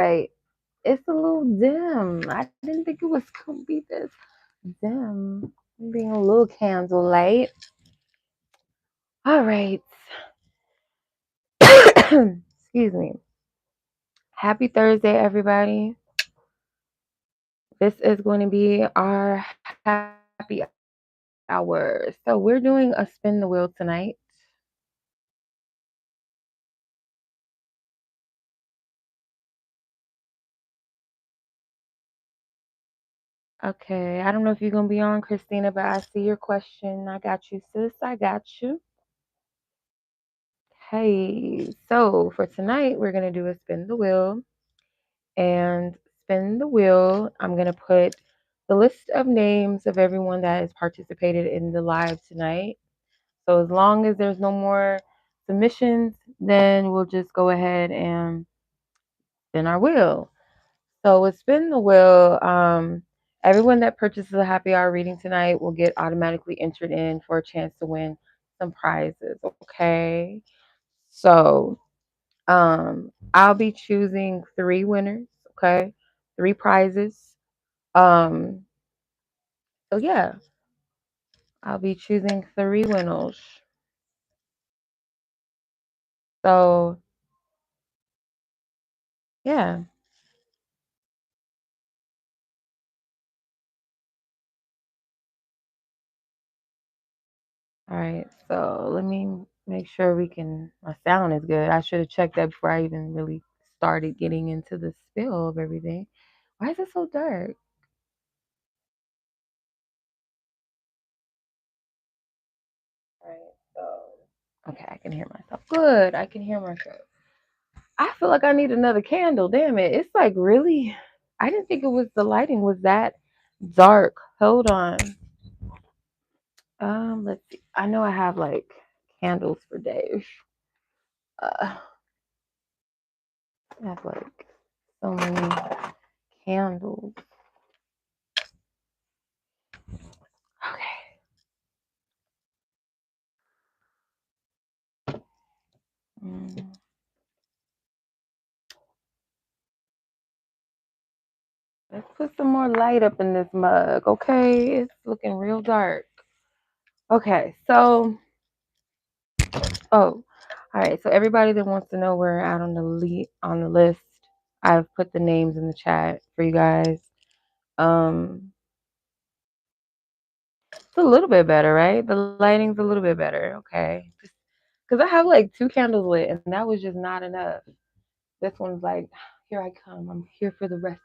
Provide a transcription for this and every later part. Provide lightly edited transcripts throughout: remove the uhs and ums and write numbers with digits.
right. It's a little dim. I didn't think it was gonna be this dim. I'm being a little candlelight. All right. Excuse me. Happy Thursday, everybody. This is going to be our happy hour. So we're doing a spin the wheel tonight. Okay, I don't know if you're gonna be on, Christina, but I see your question. I got you, sis. I got you. Hey, so for tonight, we're gonna do a spin the wheel. And spin the wheel. I'm gonna put the list of names of everyone that has participated in the live tonight. So as long as there's no more submissions, then we'll just go ahead and spin our wheel. So with spin the wheel, everyone that purchases a happy hour reading tonight will get automatically entered in for a chance to win some prizes. Okay. So I'll be choosing 3 winners, okay? 3 prizes. Um so yeah, I'll be choosing 3 winners. So yeah. All right. So let me make sure my sound is good. I should have checked that before I even really started getting into the spill of everything. Why is it so dark? All right. So okay, I can hear myself. Good. I can hear myself. I feel like I need another candle. Damn it. It's like really I didn't think the lighting was that dark. Hold on. Let's see. I know I have like candles for days. I have like so many candles. Okay. Mm. Let's put some more light up in this mug, okay? It's looking real dark. Okay, so all right. So everybody that wants to know where we're at on the list, I've put the names in the chat for you guys. It's a little bit better, right? The lighting's a little bit better, okay? Because I have like 2 candles lit, and that was just not enough. This one's like, here I come. I'm here for the rescue.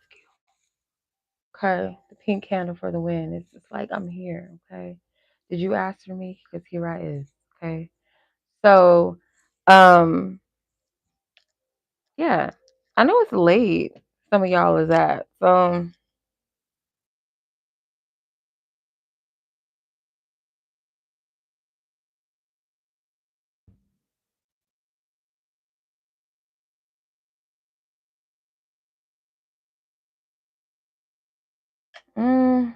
Okay, the pink candle for the win. It's just like I'm here. Okay, did you ask for me? Because here I is. Okay, so, yeah, I know it's late. Some of y'all is at so. Mm,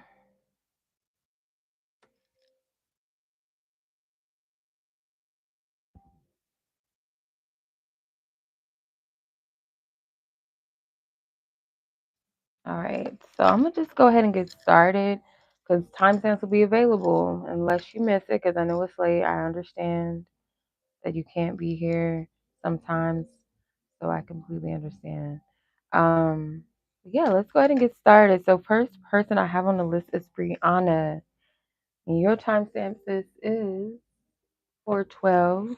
all right, so I'm gonna just go ahead and get started because timestamps will be available unless you miss it. Because I know it's late. I understand that you can't be here sometimes, so I completely understand. Um, yeah, let's go ahead and get started. So first person I have on the list is Breyonna. And your timestamp is 412.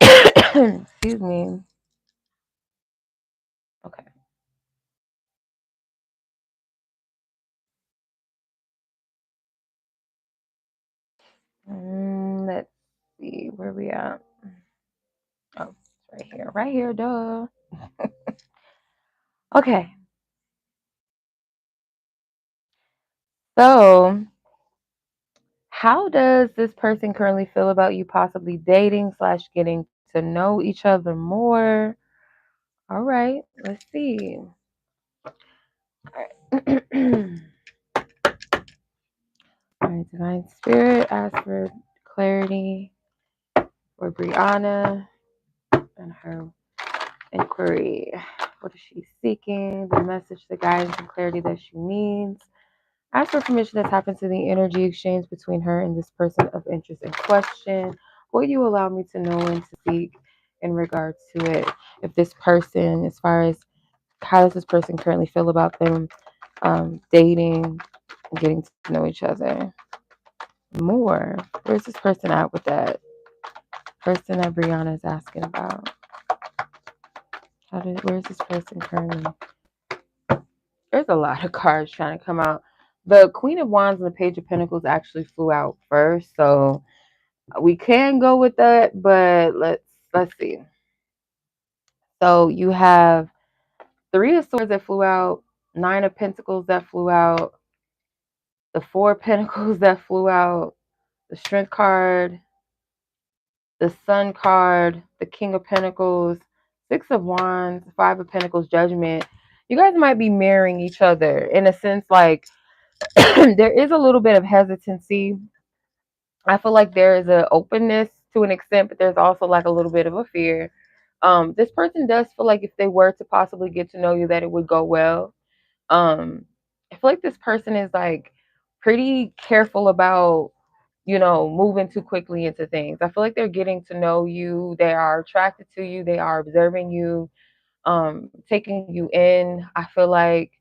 Excuse me. Okay. Let's see where we at. Oh, it's right here. Right here, duh. Okay. So, how does this person currently feel about you possibly dating / getting to know each other more? All right, let's see. All right. All right, Divine Spirit, ask for clarity for Breyonna. and her inquiry. What is she seeking? The message, the guidance, and clarity that she needs. Ask for permission to tap into the energy exchange between her and this person of interest in question. Will you allow me to know and to seek in regards to it? If this person, as far as how does this person currently feel about them dating and getting to know each other more? Where's this person at with that? Person that Breyonna is asking about. Where's this person currently? There's a lot of cards trying to come out. The Queen of Wands and the Page of Pentacles actually flew out first, so we can go with that, but let's see. So you have Three of Swords that flew out, Nine of Pentacles that flew out, the Four of Pentacles that flew out, the Strength card, the Sun card, the King of Pentacles, Six of Wands, Five of Pentacles, Judgment. You guys might be mirroring each other in a sense, like there is a little bit of hesitancy. I feel like there is an openness to an extent, but there's also like a little bit of a fear. This person does feel like if they were to possibly get to know you, that it would go well. I feel like this person is like pretty careful about, moving too quickly into things. I feel like they're getting to know you. They are attracted to you. They are observing you, taking you in. I feel like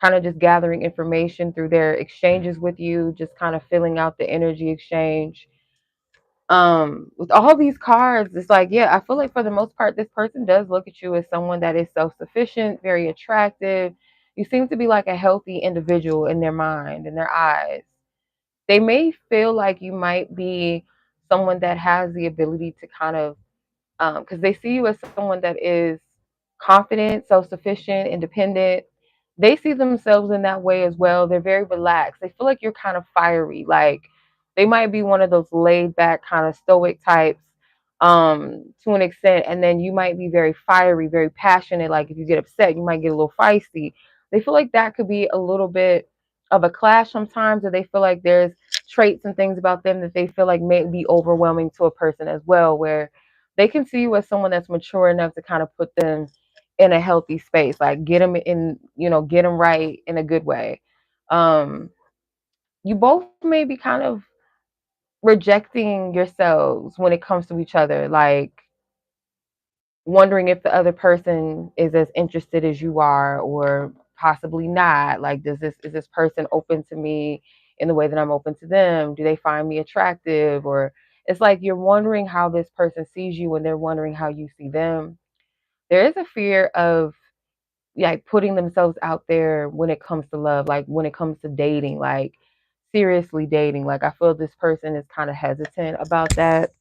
kind of just gathering information through their exchanges with you, just kind of filling out the energy exchange. With all these cards, it's like, yeah, I feel like for the most part, this person does look at you as someone that is self-sufficient, very attractive. You seem to be like a healthy individual in their mind, in their eyes. They may feel like you might be someone that has the ability to kind of because they see you as someone that is confident, self-sufficient, independent. They see themselves in that way as well. They're very relaxed. They feel like you're kind of fiery. Like they might be one of those laid back kind of stoic types to an extent, and then you might be very fiery, very passionate. Like if you get upset, you might get a little feisty. They feel like that could be a little bit of a clash sometimes, or they feel like there's traits and things about them that they feel like may be overwhelming to a person as well, where they can see you as someone that's mature enough to kind of put them in a healthy space, like get them in, get them right in a good way. You both may be kind of rejecting yourselves when it comes to each other, like wondering if the other person is as interested as you are or possibly not. Like, is this person open to me in the way that I'm open to them? Do they find me attractive? Or it's like you're wondering how this person sees you and they're wondering how you see them. There is a fear of like putting themselves out there when it comes to love, like when it comes to dating, like seriously dating. Like I feel this person is kind of hesitant about that.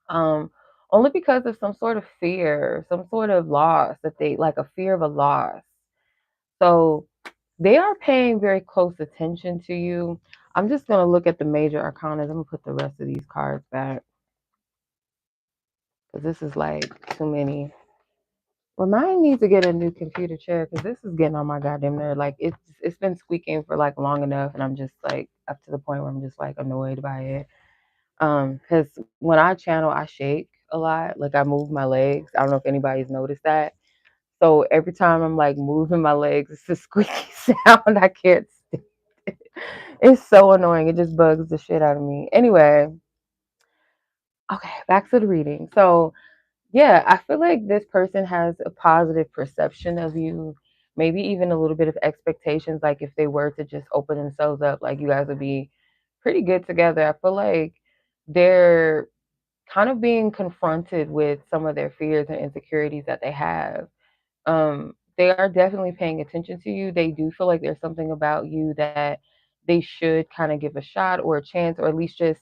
um, Only because of some sort of fear, some sort of loss that they like a fear of a loss. So they are paying very close attention to you. I'm just gonna look at the major arcana. I'm gonna put the rest of these cards back because this is like too many. Remind me to get a new computer chair because this is getting on my goddamn nerve. Like it's been squeaking for like long enough, and I'm just like up to the point where I'm just like annoyed by it. Because when I channel, I shake a lot. Like I move my legs. I don't know if anybody's noticed that. So every time I'm like moving my legs, it's a squeaky sound. I can't stand it. It's so annoying. It just bugs the shit out of me. Anyway, okay, back to the reading. So yeah, I feel like this person has a positive perception of you, maybe even a little bit of expectations. Like if they were to just open themselves up, like you guys would be pretty good together. I feel like they're kind of being confronted with some of their fears and insecurities that they have. They are definitely paying attention to you. They do feel like there's something about you that they should kind of give a shot or a chance, or at least just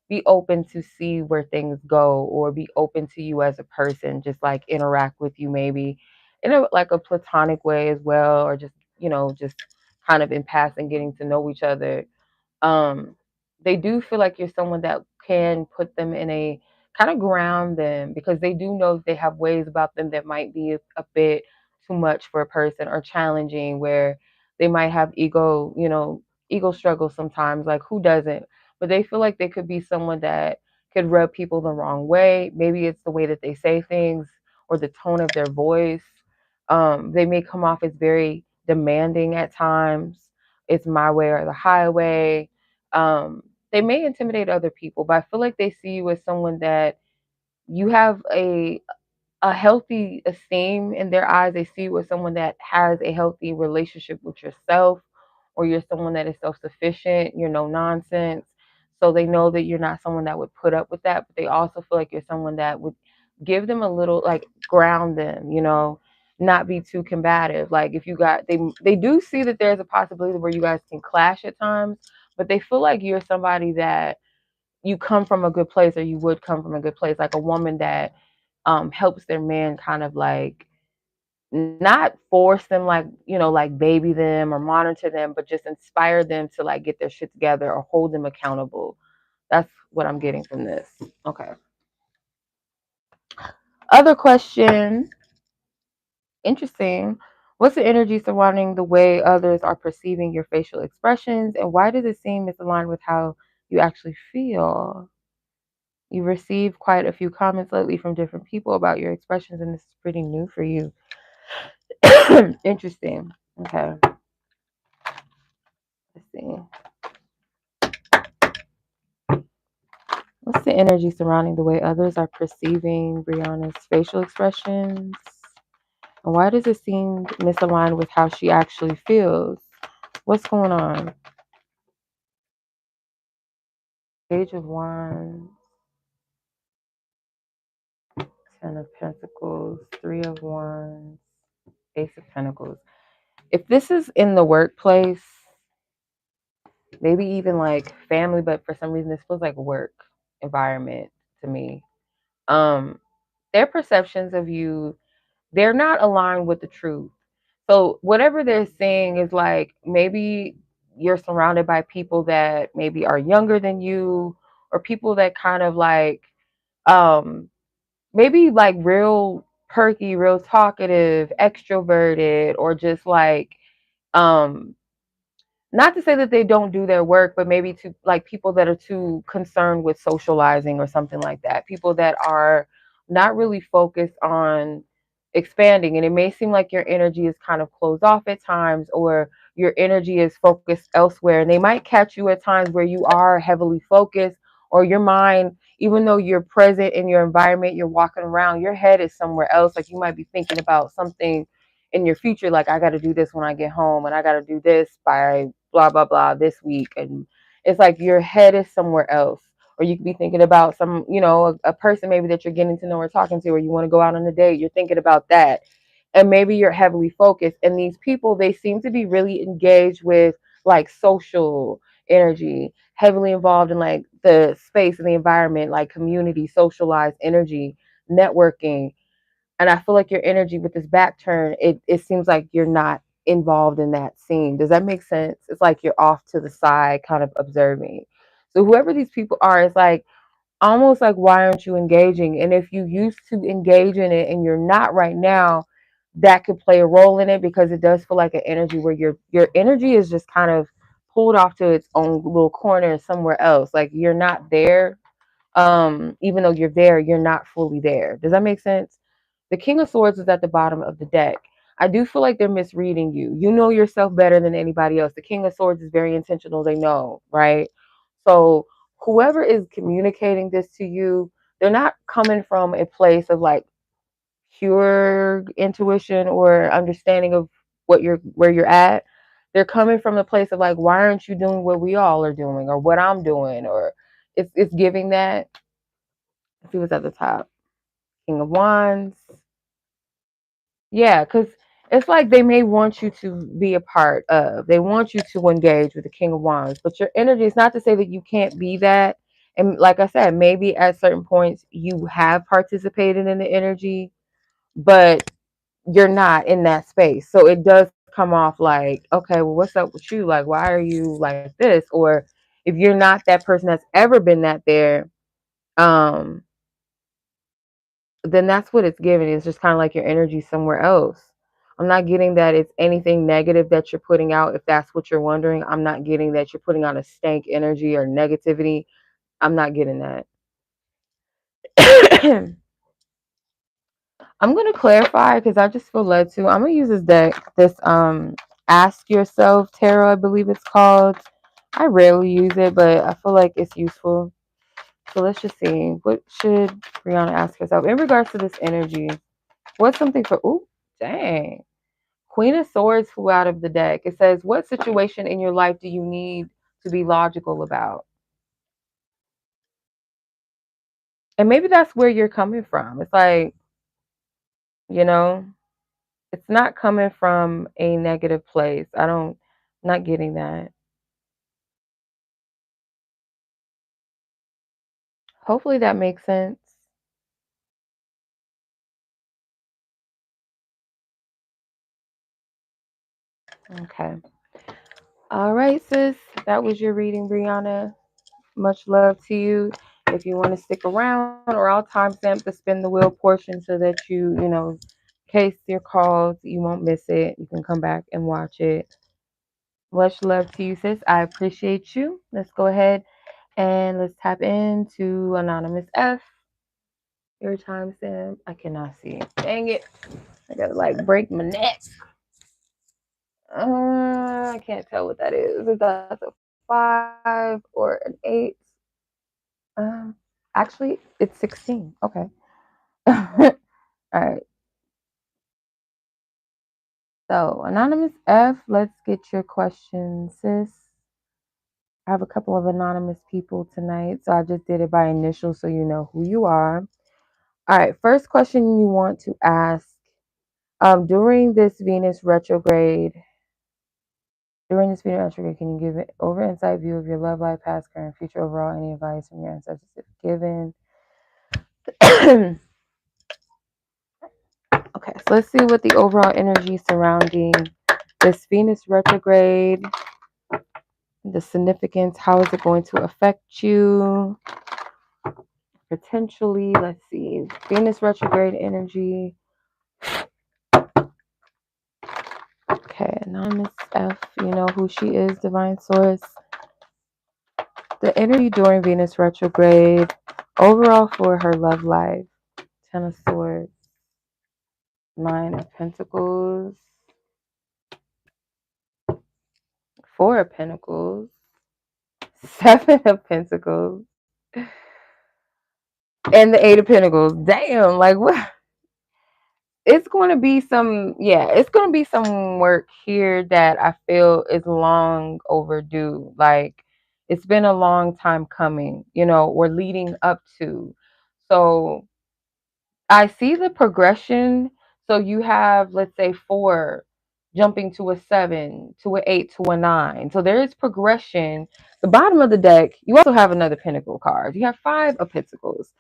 be open to see where things go, or be open to you as a person, just like interact with you maybe in a like a platonic way as well, or just, just kind of in passing, getting to know each other. um, they do feel like you're someone that can put them in a kind of ground them, because they do know they have ways about them that might be a bit too much for a person or challenging, where they might have ego struggles sometimes. Like who doesn't? But they feel like they could be someone that could rub people the wrong way. Maybe it's the way that they say things or the tone of their voice. They may come off as very demanding at times. It's my way or the highway. They may intimidate other people, but I feel like they see you as someone that you have a healthy esteem in their eyes. They see you as someone that has a healthy relationship with yourself, or you're someone that is self sufficient, you're no nonsense. So they know that you're not someone that would put up with that, but they also feel like you're someone that would give them a little, like, ground them, not be too combative. Like, if you got, they do see that there's a possibility where you guys can clash at times, but they feel like you're somebody that you come from a good place, or you would come from a good place, like a woman that helps their man kind of like not force them, like, like baby them or monitor them, but just inspire them to like get their shit together or hold them accountable. That's what I'm getting from this. Okay. Other question. Interesting. What's the energy surrounding the way others are perceiving your facial expressions, and why does it seem misaligned with how you actually feel? You received quite a few comments lately from different people about your expressions, and this is pretty new for you. Interesting. Okay. Let's see. What's the energy surrounding the way others are perceiving Breyonna's facial expressions? And why does it seem misaligned with how she actually feels? What's going on? Page of Wands, Ten of Pentacles, Three of Wands, Ace of Pentacles. If this is in the workplace, maybe even like family, but for some reason this feels like work environment to me. Their perceptions of you, they're not aligned with the truth. So whatever they're saying is like, maybe you're surrounded by people that maybe are younger than you, or people that kind of like um maybe like real perky, real talkative, extroverted, or just like um not to say that they don't do their work, but maybe to like people that are too concerned with socializing or something like that. People that are not really focused on expanding. And it may seem like your energy is kind of closed off at times, or your energy is focused elsewhere. And they might catch you at times where you are heavily focused, or your mind, even though you're present in your environment, you're walking around, your head is somewhere else. Like, you might be thinking about something in your future, like, I got to do this when I get home, and I got to do this by blah blah blah this week, and it's like your head is somewhere else. Or you could be thinking about some, a person maybe that you're getting to know or talking to, or you want to go out on a date, you're thinking about that, and maybe you're heavily focused. And these people, they seem to be really engaged with like social energy, heavily involved in like the space and the environment, like community, socialized energy, networking. And I feel like your energy with this back turn, it seems like you're not involved in that scene. Does that make sense? It's like you're off to the side, kind of observing. So whoever these people are, it's like almost like, why aren't you engaging? And if you used to engage in it and you're not right now, that could play a role in it, because it does feel like an energy where your energy is just kind of pulled off to its own little corner somewhere else. Like, you're not there. Even though you're there, you're not fully there. Does that make sense? The King of Swords is at the bottom of the deck. I do feel like they're misreading you. You know yourself better than anybody else. The King of Swords is very intentional. They know, right? So whoever is communicating this to you, they're not coming from a place of like pure intuition or understanding of where you're at. They're coming from the place of like, why aren't you doing what we all are doing, or what I'm doing? Or it's giving that. Let's see what's at the top. King of Wands. Yeah, because it's like they may want you to be a part of. They want you to engage with the King of Wands, but your energy is not to say that you can't be that. And like I said, maybe at certain points you have participated in the energy, but you're not in that space. So it does come off like, okay, well, what's up with you? Like, why are you like this? Or if you're not that person that's ever been that there, um, then that's what it's giving. It's just kind of like your energy somewhere else. I'm not getting that it's anything negative that you're putting out. If that's what you're wondering, I'm not getting that you're putting out a stank energy or negativity. I'm not getting that. I'm gonna clarify because I just feel led to. I'm gonna use this deck, this Ask Yourself Tarot, I believe it's called. I rarely use it, but I feel like it's useful. So let's just see. What should Breyonna ask herself in regards to this energy? What's something for ooh, dang. Queen of Swords flew out of the deck. It says, what situation in your life do you need to be logical about? And maybe that's where you're coming from. It's like, you know, it's not coming from a negative place. Not getting that. Hopefully that makes sense. Okay. All right, sis. That was your reading, Breyonna. Much love to you. If you want to stick around, or I'll timestamp the spin the wheel portion so that in case you're called, you won't miss it. You can come back and watch it. Much love to you, sis. I appreciate you. Let's go ahead and let's tap into Anonymous F. Your timestamp. I cannot see. Dang it. I gotta like break my neck. I can't tell what that is. If that's a 5 or an 8. Um, Actually, it's 16. Okay. All right. So, Anonymous F, let's get your questions, sis. I have a couple of anonymous people tonight, so I just did it by initial so you know who you are. All right. First question you want to ask. During this Venus retrograde, can you give an over insight view of your love life, past, current, future, overall, any advice from your ancestors if given? Okay, so let's see what the overall energy surrounding this Venus retrograde, the significance, how is it going to affect you? Potentially, let's see, Venus retrograde energy. Okay, Anonymous F, you know who she is, Divine Source. The energy during Venus retrograde, overall for her love life, 10 of Swords, 9 of Pentacles, 4 of Pentacles, 7 of Pentacles, and the 8 of Pentacles. Damn, like what? It's going to be it's going to be some work here that I feel is long overdue. Like it's been a long time coming, or leading up to. So I see the progression. So you have, let's say, 4 jumping to a 7, to an 8, to a 9. So there is progression. The bottom of the deck, you also have another Pentacle card. You have 5 of Pentacles.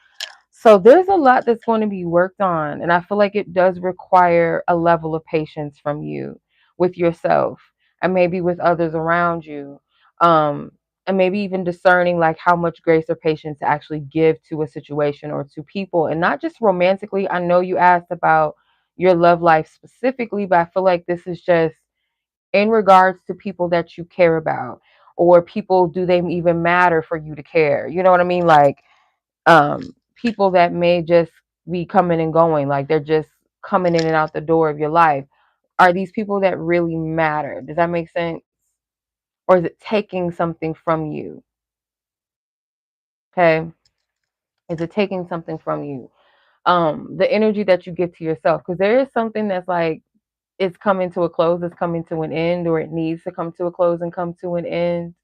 So there's a lot that's going to be worked on. And I feel like it does require a level of patience from you with yourself and maybe with others around you. Um, and maybe even discerning like how much grace or patience to actually give to a situation or to people, and not just romantically. I know you asked about your love life specifically, but I feel like this is just in regards to people that you care about, or people, do they even matter for you to care? You know what I mean? Like people that may just be coming and going, like they're just coming in and out the door of your life. Are these people that really matter? Does that make sense? Or is it taking something from you? Okay. Is it taking something from you? The energy that you give to yourself, because there is something that's like it's coming to a close, it's coming to an end, or it needs to come to a close and come to an end.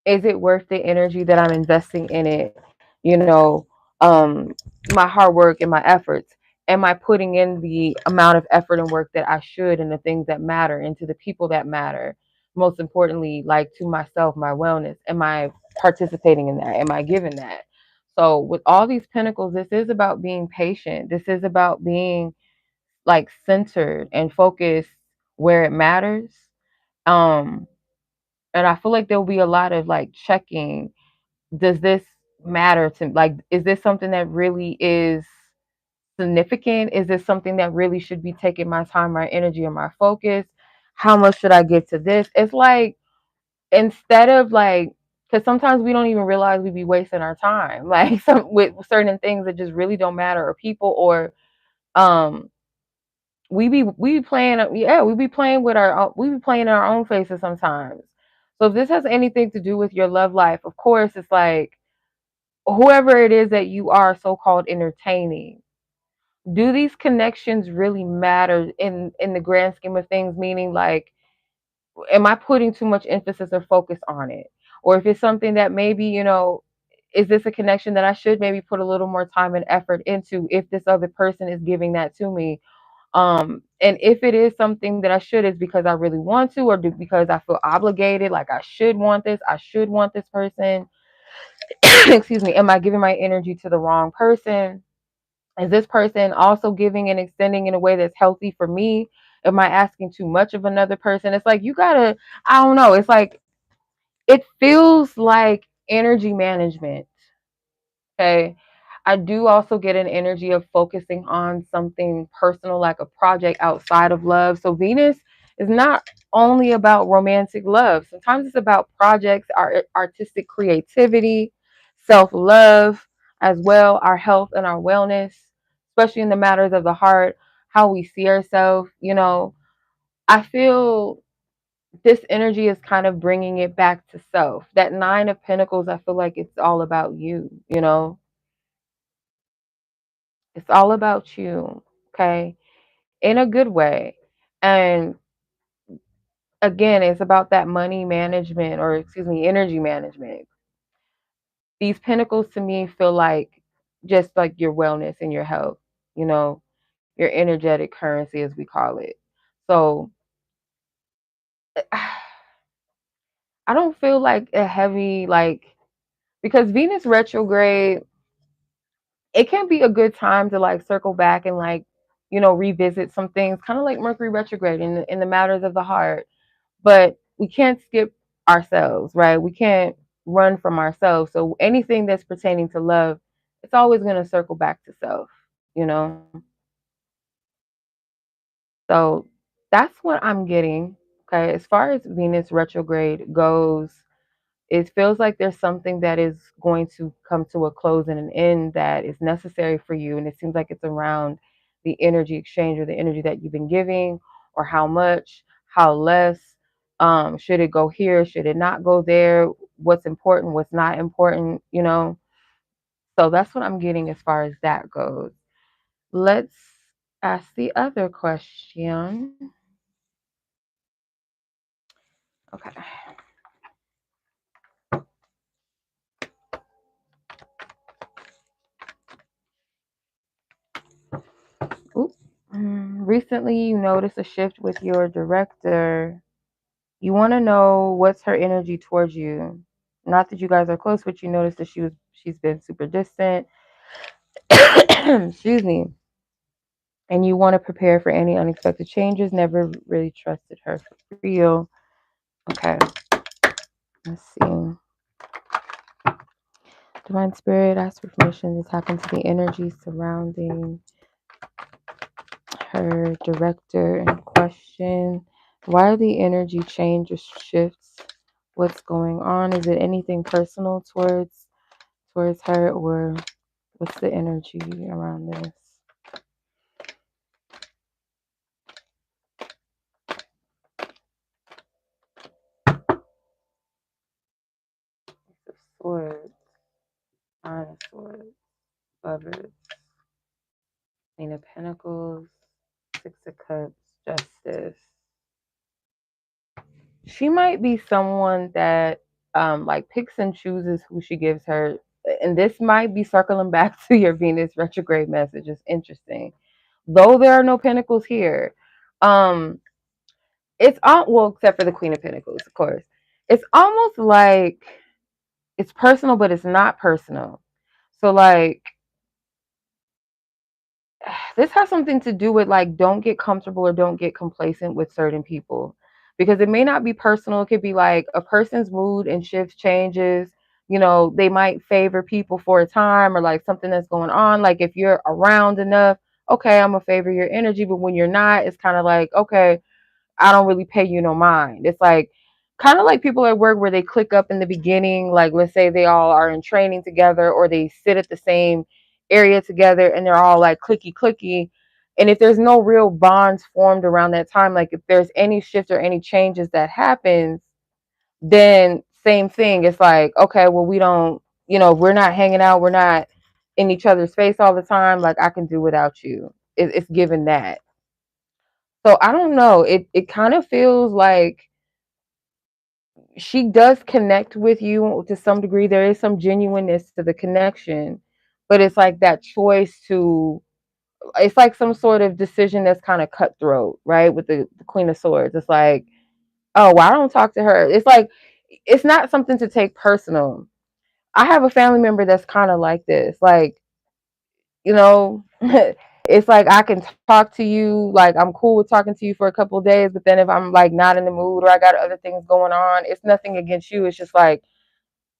Is it worth the energy that I'm investing in it? You know, um, my hard work and my efforts. Am I putting in the amount of effort and work that I should, and the things that matter, into the people that matter? Most importantly, like to myself, my wellness. Am I participating in that? Am I giving that? So with all these pentacles, this is about being patient. This is about being like centered and focused where it matters. Um, and I feel like there'll be a lot of like checking. Does this matter to, like, is this something that really is significant? Is this something that really should be taking my time, my energy, and my focus? How much should I give to this? It's like, instead of like, because sometimes we don't even realize we be wasting our time, like with certain things that just really don't matter, or people, or um we be playing, yeah, we be playing with we be playing in our own faces sometimes. So if this has anything to do with your love life, of course it's like, whoever it is that you are so-called entertaining, do these connections really matter in the grand scheme of things? Meaning, like, am I putting too much emphasis or focus on it? Or if it's something that maybe, is this a connection that I should maybe put a little more time and effort into if this other person is giving that to me? And if it is something that I should, is because I really want to, or because I feel obligated, like I should want this, I should want this person. Excuse me. Am I giving my energy to the wrong person? Is this person also giving and extending in a way that's healthy for me? Am I asking too much of another person? It's like, you gotta, I don't know. It's like, it feels like energy management. Okay. I do also get an energy of focusing on something personal, like a project outside of love. So Venus is not only about romantic love. Sometimes it's about projects, our artistic creativity, self-love as well, our health and our wellness, especially in the matters of the heart, how we see ourselves. I feel this energy is kind of bringing it back to self. That Nine of Pentacles, I feel like it's all about you. It's all about you, okay? In a good way. And again, it's about that money management, or excuse me, energy management. These pentacles to me feel like just like your wellness and your health, you know, your energetic currency, as we call it. So I don't feel like a heavy, like, because Venus retrograde, it can be a good time to like circle back and like, revisit some things, kind of like Mercury retrograde in the matters of the heart. But we can't skip ourselves, right? We can't run from ourselves. So anything that's pertaining to love, it's always going to circle back to self, you know? So that's what I'm getting. Okay. As far as Venus retrograde goes, it feels like there's something that is going to come to a close and an end that is necessary for you. And it seems like it's around the energy exchange, or the energy that you've been giving, or how much, how less. Should it go here? Should it not go there? What's important? What's not important? So that's what I'm getting as far as that goes. Let's ask the other question. Okay. Oops. Recently, you noticed a shift with your director. You want to know what's her energy towards you. Not that you guys are close, but you notice that she's been super distant. Excuse me. And you want to prepare for any unexpected changes. Never really trusted her for real. Okay. Let's see. Divine Spirit, ask for permission to tap into the energy surrounding her director in question. Why are the energy changes, shifts? What's going on? Is it anything personal towards her, or what's the energy around this? Ace of Swords, Nine of Swords, Lovers, Queen of Pentacles, Six of Cups, Justice. She might be someone that like picks and chooses who she gives her. And this might be circling back to your Venus retrograde message. It's interesting. Though there are no pentacles here. It's all, well, except for the Queen of Pentacles, of course. It's almost like it's personal, but it's not personal. So like, this has something to do with like, don't get comfortable or don't get complacent with certain people, because it may not be personal. It could be like a person's mood and shift changes. They might favor people for a time, or like something that's going on. Like if you're around enough, okay, I'm gonna favor your energy. But when you're not, it's kind of like, okay, I don't really pay you no mind. It's like kind of like people at work where they click up in the beginning, like let's say they all are in training together or they sit at the same area together and they're all like clicky clicky. And if there's no real bonds formed around that time, like if there's any shift or any changes that happens, then same thing. It's like, okay, well, we don't, we're not hanging out, we're not in each other's face all the time. Like I can do without you. It's given that. So I don't know. It kind of feels like she does connect with you to some degree. There is some genuineness to the connection, but it's like that choice to, it's like some sort of decision that's kind of cutthroat, right? With the Queen of Swords. It's like, oh, well, I don't talk to her. It's like, it's not something to take personal. I have a family member that's kind of like this. Like, you know, it's like I can talk to you, like I'm cool with talking to you for a couple of days, but then if I'm like not in the mood or I got other things going on, it's nothing against you. It's just like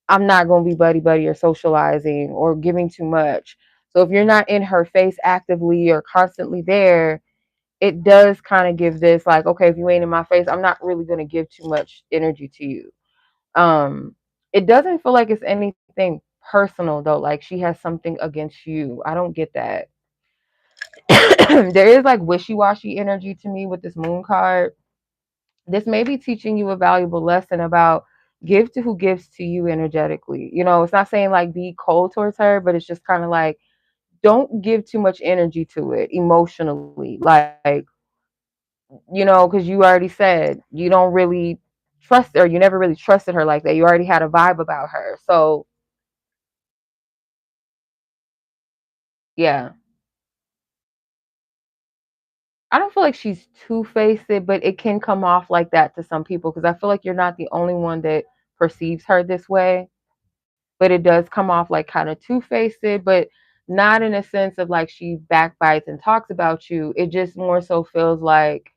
I'm not going to be buddy buddy or socializing or giving too much. So if you're not in her face actively or constantly there, it does kind of give this like, okay, if you ain't in my face, I'm not really going to give too much energy to you. Um, it doesn't feel like it's anything personal though. Like she has something against you. I don't get that. There is like wishy-washy energy to me with this moon card. This may be teaching you a valuable lesson about give to who gives to you energetically. It's not saying like be cold towards her, but it's just kind of like don't give too much energy to it emotionally. Like, because you already said you don't really trust her. You never really trusted her like that. You already had a vibe about her. So, yeah. I don't feel like she's two-faced, but it can come off like that to some people because I feel like you're not the only one that perceives her this way. But it does come off like kind of two-faced, but not in a sense of like she backbites and talks about you. It just more so feels like,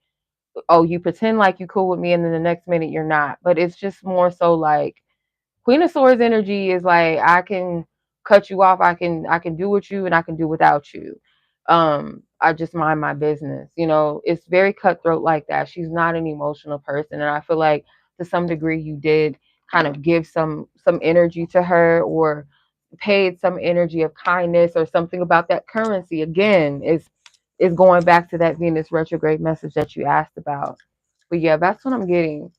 oh, you pretend like you cool with me, and then the next minute you're not. But it's just more so like Queen of Swords energy is like I can cut you off, I can do with you and I can do without you. I just mind my business. It's very cutthroat like that. She's not an emotional person, and I feel like to some degree you did kind of give some energy to her or paid some energy of kindness or something about that currency. Again, is going back to that Venus retrograde message that you asked about. But yeah, that's what I'm getting.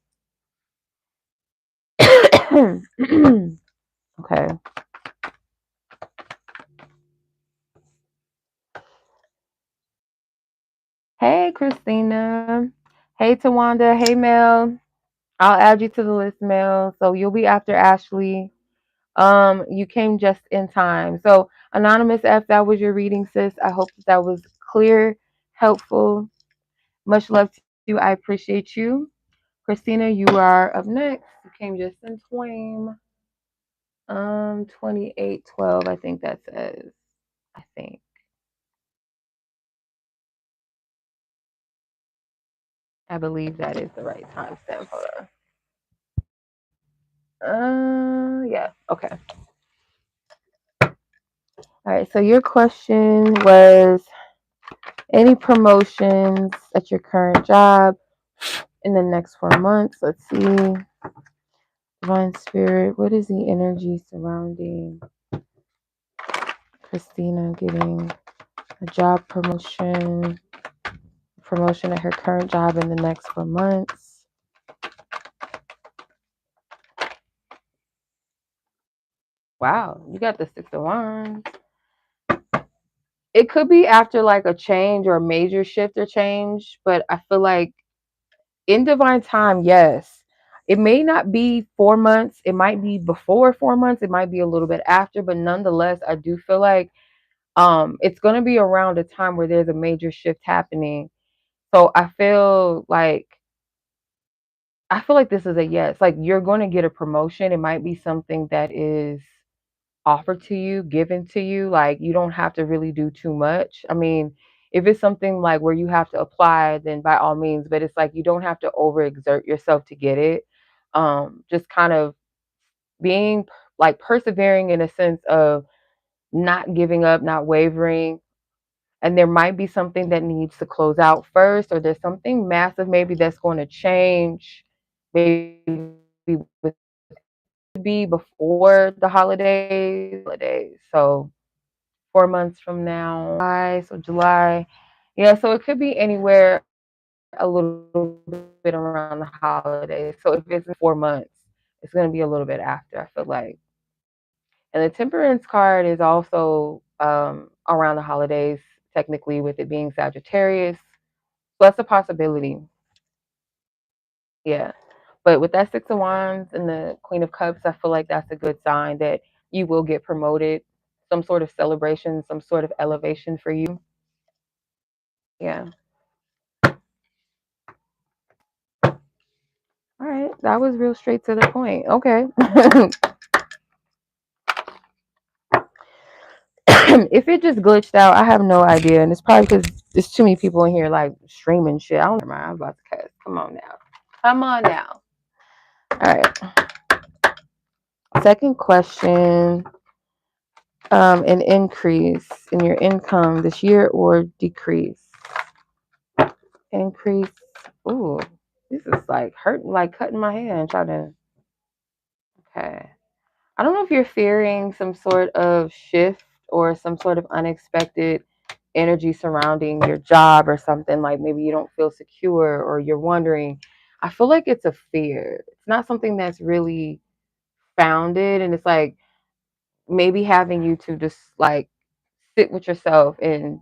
Okay. Hey, Christina. Hey, Tawanda. Hey, Mel. I'll add you to the list, Mel. So you'll be after Ashley. You came just in time. So, Anonymous F, that was your reading, sis. I hope that was clear, helpful. Much love to you. I appreciate you. Christina, you are up next. You came just in time. 2812, I think that says. I think. I believe that is the right time stamp. Hold on. Yeah. Okay. All right. So your question was any promotions at your current job in the next 4 months? Let's see. Divine Spirit, what is the energy surrounding Christina getting a job promotion at her current job in the next 4 months? Wow, you got the Six of Wands. It could be after like a change or a major shift or change, but I feel like in divine time, yes. It may not be 4 months. It might be before 4 months. It might be a little bit after, but nonetheless, I do feel like it's going to be around a time where there's a major shift happening. So I feel like this is a yes. Like you're going to get a promotion. It might be something that is offered to you, given to you. Like you don't have to really do too much. I mean, if it's something like where you have to apply, then by all means, but it's like you don't have to overexert yourself to get it. Just kind of being like persevering in a sense of not giving up, not wavering. And there might be something that needs to close out first, or there's something massive maybe that's going to change. maybe with be before the holidays. So 4 months from now, so July. Yeah, so it could be anywhere a little bit around the holidays. So if it's in 4 months, it's going to be a little bit after, I feel like. And the temperance card is also around the holidays, technically, with it being Sagittarius. So that's a possibility. Yeah. But with that Six of Wands and the Queen of Cups, I feel like that's a good sign that you will get promoted, some sort of celebration, some sort of elevation for you. Yeah. All right. That was real straight to the point. Okay. If it just glitched out, I have no idea. And it's probably because there's too many people in here like streaming shit. I don't know. I'm about to cuss. Come on now. Come on now. All right. Second question. An increase in your income this year or decrease? Increase. Ooh, this is like hurting, like cutting my hand. Trying to. Okay. I don't know if you're fearing some sort of shift or some sort of unexpected energy surrounding your job or something, like maybe you don't feel secure or you're wondering. I feel like it's a fear. It's not something that's really founded, and it's like maybe having you to just like sit with yourself and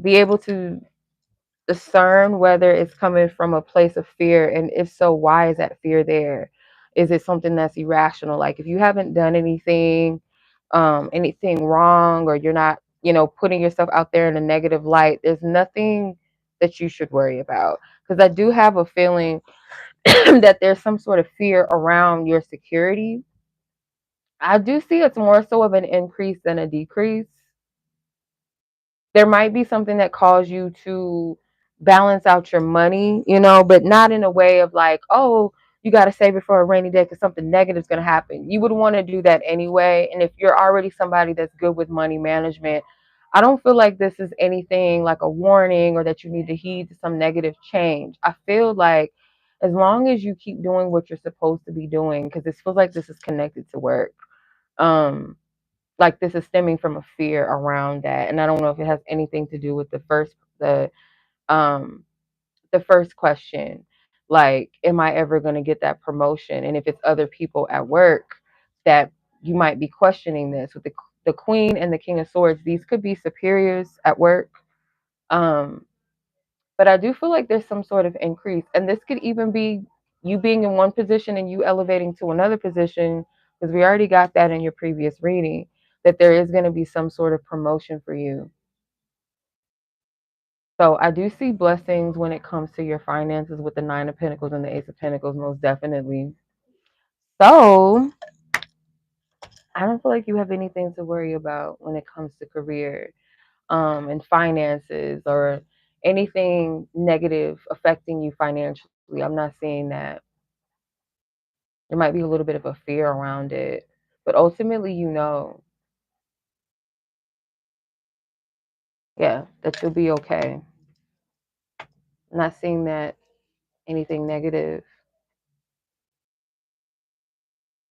be able to discern whether it's coming from a place of fear, and if so, why is that fear there? Is it something that's irrational? Like if you haven't done anything wrong, or you're not, putting yourself out there in a negative light, there's nothing that you should worry about. Because I do have a feeling that there's some sort of fear around your security. I do see it's more so of an increase than a decrease. There might be something that calls you to balance out your money, but not in a way of like, oh, you got to save it for a rainy day because something negative is going to happen. You would want to do that anyway. And if you're already somebody that's good with money management, I don't feel like this is anything like a warning or that you need to heed to some negative change. I feel like as long as you keep doing what you're supposed to be doing, because this feels like this is connected to work. Like this is stemming from a fear around that, and I don't know if it has anything to do with um the first question, like am I ever going to get that promotion, and if it's other people at work that you might be questioning this with the Queen and the King of Swords. These could be superiors at work, um but I do feel like there's some sort of increase, and this could even be you being in one position and you elevating to another position, because we already got that in your previous reading, that there is going to be some sort of promotion for you. So I do see blessings when it comes to your finances with the Nine of Pentacles and the Ace of Pentacles, most definitely. So I don't feel like you have anything to worry about when it comes to career, and finances, or anything negative affecting you financially. I'm not seeing that. There might be a little bit of a fear around it, but ultimately, yeah, that you'll be okay. I'm not seeing that anything negative.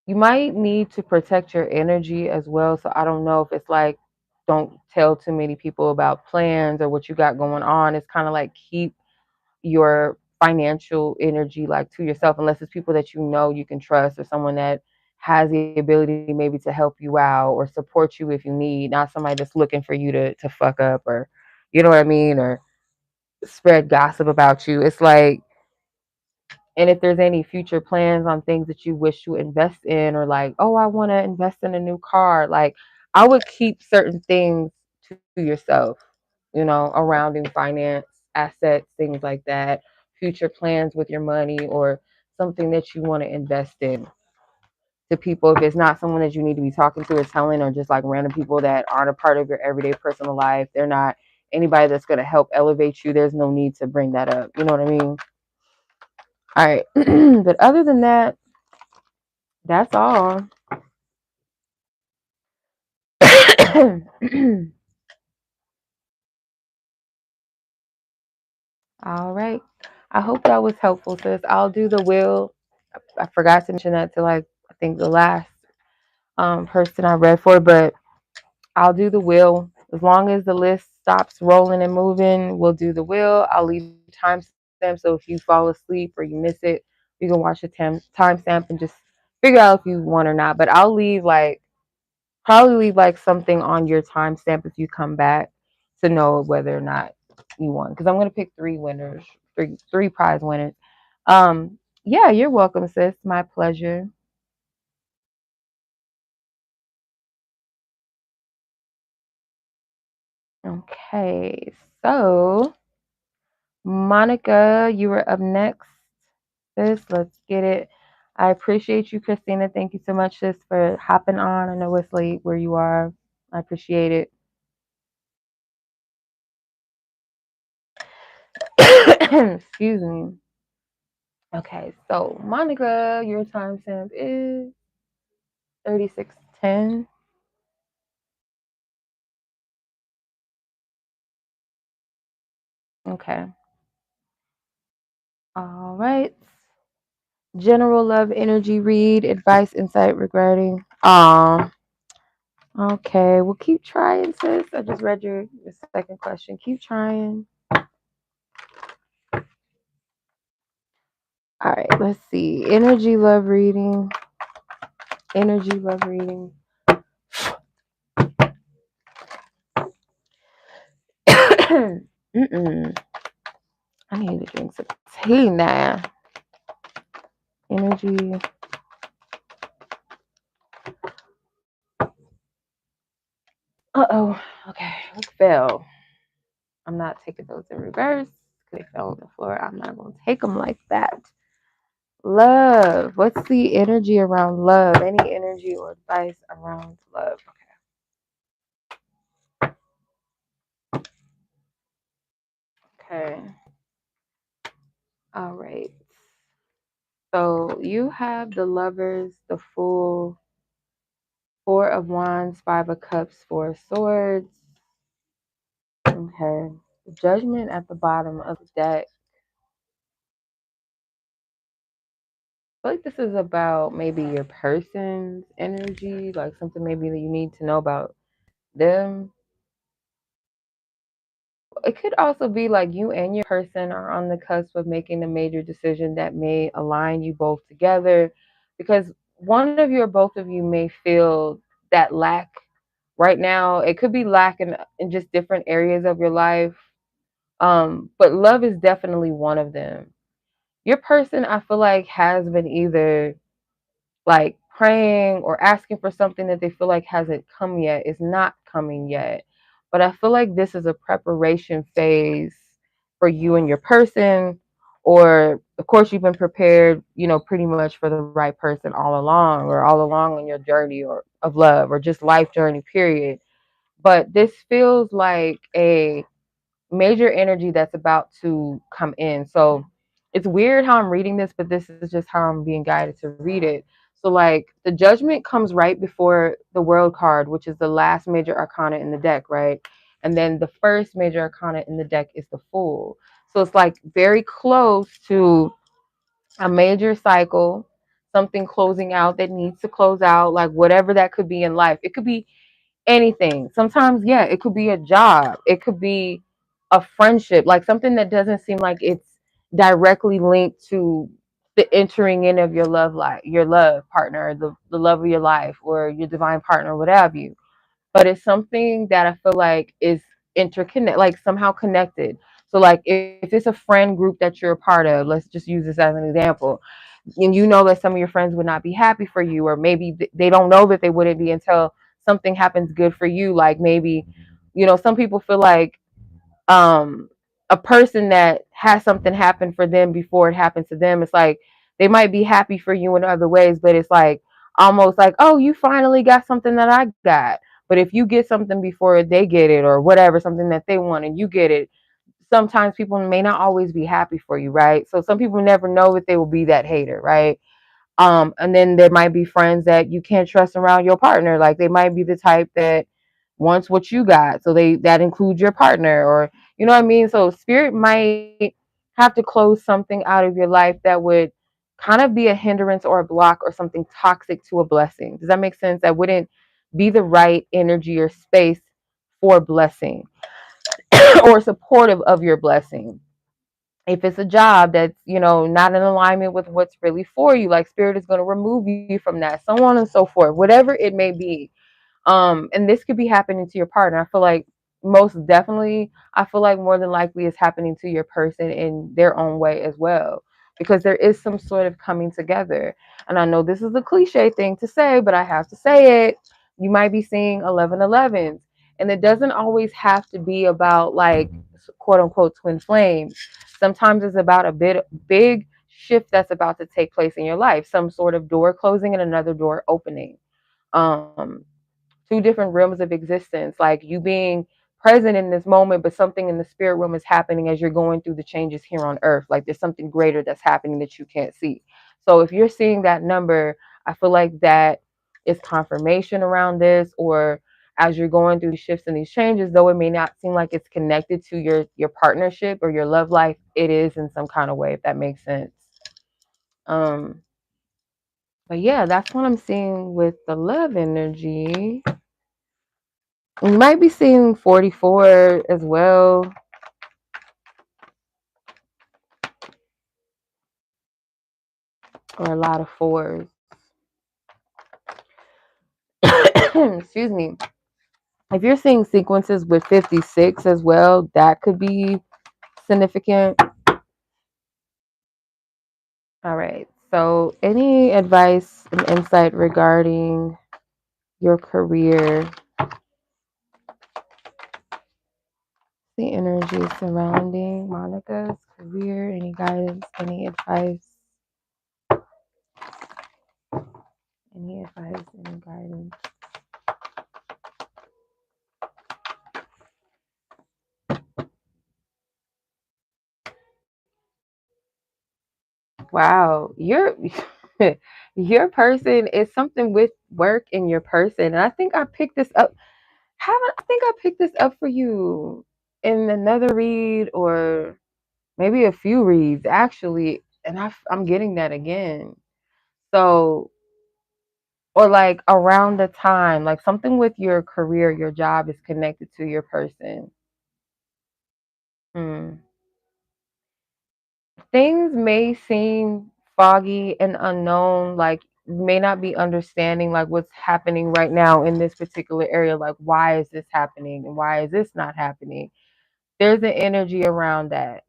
You might need to protect your energy as well. So I don't know if it's like, don't tell too many people about plans or what you got going on. It's kind of like keep your financial energy like to yourself, unless it's people that you can trust, or someone that has the ability maybe to help you out or support you if you need, not somebody that's looking for you to fuck up, or you know what I mean, or spread gossip about you. It's like, and if there's any future plans on things that you wish to invest in, or like, oh, I want to invest in a new car, like I would keep certain things to yourself, surrounding finance, assets, things like that, future plans with your money, or something that you want to invest in, to people. If it's not someone that you need to be talking to or telling, or just like random people that aren't a part of your everyday personal life, they're not anybody that's going to help elevate you, there's no need to bring that up. You know what I mean? All right. But other than that, that's all. All right. I hope that was helpful, sis. I'll do the wheel I forgot to mention that to like I think the last person I read for, but I'll do the wheel. As long as the list stops rolling and moving, we'll do the wheel. I'll leave timestamp so if you fall asleep or you miss it, you can watch the timestamp and just figure out if you won or not. But I'll leave like probably leave like something on your timestamp if you come back to know whether or not you won. Because I'm gonna pick three winners, three prize winners. Yeah, you're welcome, sis. My pleasure. Okay, so Monica, you were up next. Sis, let's get it. I appreciate you, Christina. Thank you so much, sis, for hopping on. I know it's late where you are. I appreciate it. Excuse me. Okay, so Monica, your timestamp is 3610. Okay. All right. General love energy read, advice, insight regarding. Okay. Well, keep trying, sis. I just read your second question. Keep trying. All right. Let's see. Energy love reading. Energy love reading. Mm-mm. I need to drink some tea now. Energy. Uh-oh. Okay. Let's fail. I'm not taking those in reverse because they fell on the floor. I'm not going to take them like that. Love. What's the energy around love? Any energy or advice around love? Okay. All right. So you have the lovers, the fool, four of wands, five of cups, four of swords. Okay. Judgment at the bottom of the deck. I feel like this is about maybe your person's energy, like something maybe that you need to know about them. It could also be like you and your person are on the cusp of making a major decision that may align you both together because one of you or both of you may feel that lack right now. It could be lack in just different areas of your life. But love is definitely one of them. Your person, I feel like, has been either like praying or asking for something that they feel like hasn't come yet, is not coming yet. But I feel like this is a preparation phase for you and your person. Or, of course, you've been prepared, pretty much for the right person all along or all along on your journey or of love or just life journey, period. But this feels like a major energy that's about to come in. So it's weird how I'm reading this, but this is just how I'm being guided to read it. So, like, the judgment comes right before the world card, which is the last major arcana in the deck, right? And then the first major arcana in the deck is the fool. So it's like very close to a major cycle, something closing out that needs to close out, like whatever that could be in life. It could be anything. Sometimes, yeah, it could be a job. It could be a friendship, like something that doesn't seem like it's directly linked to the entering in of your love life, your love partner, the love of your life, or your divine partner, what have you. But it's something that I feel like is interconnected, like somehow connected. So, like, if it's a friend group that you're a part of, let's just use this as an example, and you know that some of your friends would not be happy for you, or maybe they don't know that they wouldn't be until something happens good for you. Like maybe, some people feel like um a person that has something happen for them before it happens to them, it's like they might be happy for you in other ways, but it's like almost like, oh, you finally got something that I got. But if you get something before they get it or whatever, something that they want and you get it, sometimes people may not always be happy for you, right? So some people never know that they will be that hater, right? And then there might be friends that you can't trust around your partner. Like they might be the type that wants what you got. So that includes your partner, or you know what I mean? So spirit might have to close something out of your life that would kind of be a hindrance or a block or something toxic to a blessing. Does that make sense? That wouldn't be the right energy or space for blessing or supportive of your blessing. If it's a job that's, not in alignment with what's really for you, like spirit is going to remove you from that, so on and so forth, whatever it may be. And this could be happening to your partner. I feel like most definitely, I feel like more than likely it's happening to your person in their own way as well, because there is some sort of coming together. And I know this is a cliche thing to say, but I have to say it. You might be seeing 1111s, and it doesn't always have to be about like quote unquote twin flames. Sometimes it's about a big shift that's about to take place in your life, some sort of door closing and another door opening. Um, two different realms of existence, like you being present in this moment, but something in the spirit realm is happening as you're going through the changes here on earth. Like there's something greater that's happening that you can't see. So if you're seeing that number, I feel like that is confirmation around this, or as you're going through these shifts and these changes, though it may not seem like it's connected to your partnership or your love life, it is in some kind of way, if that makes sense. um but yeah, that's what I'm seeing with the love energy. You might be seeing 44 as well, or a lot of fours. Excuse me. If you're seeing sequences with 56 as well, that could be significant. All right. So, any advice and insight regarding your career, the energy surrounding Monica's career, any guidance, any advice, any guidance? Wow, your person is something with work in your person. And I think I picked this up. Haven't I think I picked this up for you in another read, or maybe a few reads actually, and I'm getting that again. So, or like around the time, like something with your career, your job is connected to your person. Hmm. Things may seem foggy and unknown, like you may not be understanding like what's happening right now in this particular area, like why is this happening and why is this not happening. There's an energy around that.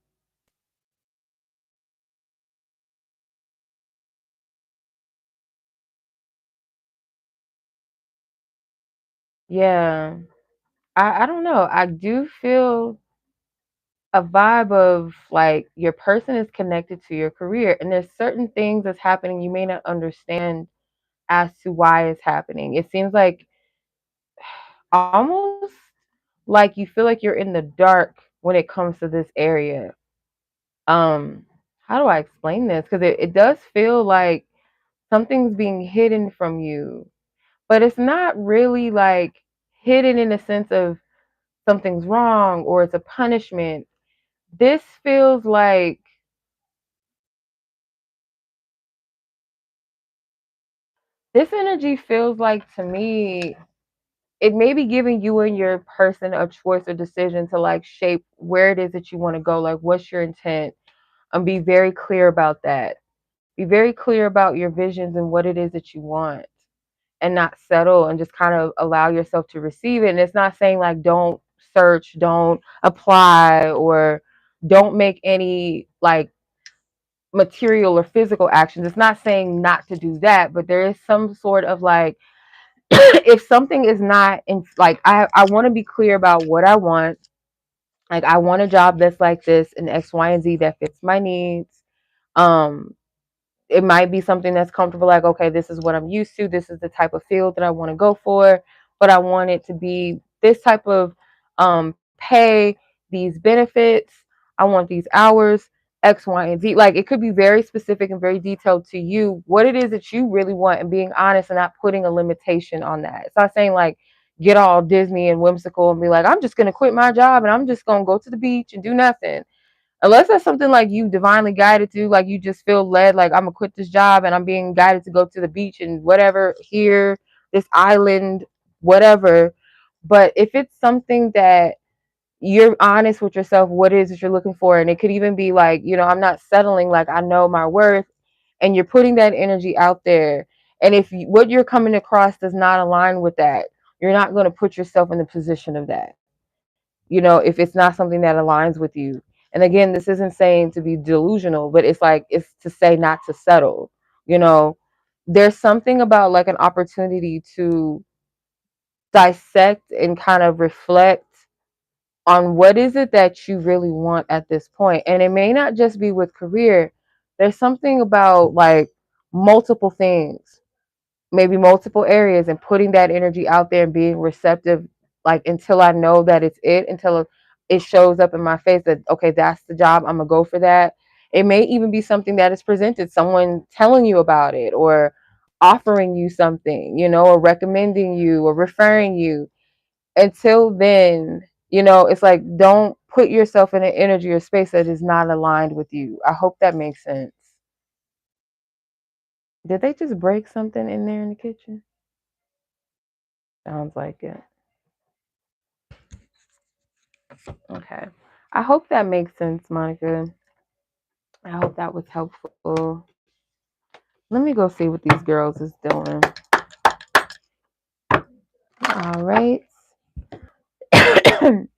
Yeah. I don't know. I do feel a vibe of like your person is connected to your career, and there's certain things that's happening you may not understand as to why it's happening. It seems like almost like you feel like you're in the dark when it comes to this area. Um, how do I explain this? Because it does feel like something's being hidden from you, but it's not really like hidden in the sense of something's wrong or it's a punishment. This feels like this energy feels like to me it may be giving you and your person a choice or decision to like shape where it is that you want to go, like what's your intent, and be very clear about that. Be very clear about your visions and what it is that you want, and not settle and just kind of allow yourself to receive it. And it's not saying like don't search, don't apply, or don't make any like material or physical actions. It's not saying not to do that, but there is some sort of like if something is not in like I want to be clear about what I want. Like I want a job that's like this and X, Y, and Z that fits my needs. Um, it might be something that's comfortable, like, okay, this is what I'm used to, this is the type of field that I want to go for, but I want it to be this type of pay, these benefits, I want these hours, X, Y, and Z. Like it could be very specific and very detailed to you what it is that you really want, and being honest and not putting a limitation on that. It's not saying like get all Disney and whimsical and be like, I'm just gonna quit my job and I'm just gonna go to the beach and do nothing. Unless that's something like you divinely guided to, like you just feel led, like I'm gonna quit this job and I'm being guided to go to the beach and whatever here, this island, whatever. But if it's something that you're honest with yourself, what it is that you're looking for, and it could even be like, I'm not settling, like I know my worth, and you're putting that energy out there. And if what you're coming across does not align with that, you're not going to put yourself in the position of that. If it's not something that aligns with you. And again, this isn't saying to be delusional, but it's to say not to settle. You know, there's something about like an opportunity to dissect and kind of reflect on what is it that you really want at this point. And it may not just be with career. There's something about like multiple things, maybe multiple areas, and putting that energy out there and being receptive, like until I know that it's until it shows up in my face that, okay, that's the job, I'm gonna go for that. It may even be something that is presented, someone telling you about it or offering you something, or recommending you or referring you. Until then, it's like, don't put yourself in an energy or space that is not aligned with you. I hope that makes sense. Did they just break something in there in the kitchen? Sounds like it. Okay. I hope that makes sense, Monica. I hope that was helpful. Let me go see what these girls is doing. All right.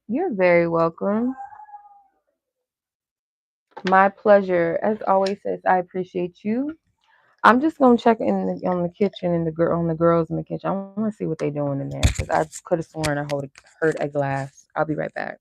You're very welcome. My pleasure. As always, says I appreciate you. I'm just gonna check on the kitchen and on the girls in the kitchen. I want to see what they're doing in there because I could have sworn I heard a glass. I'll be right back.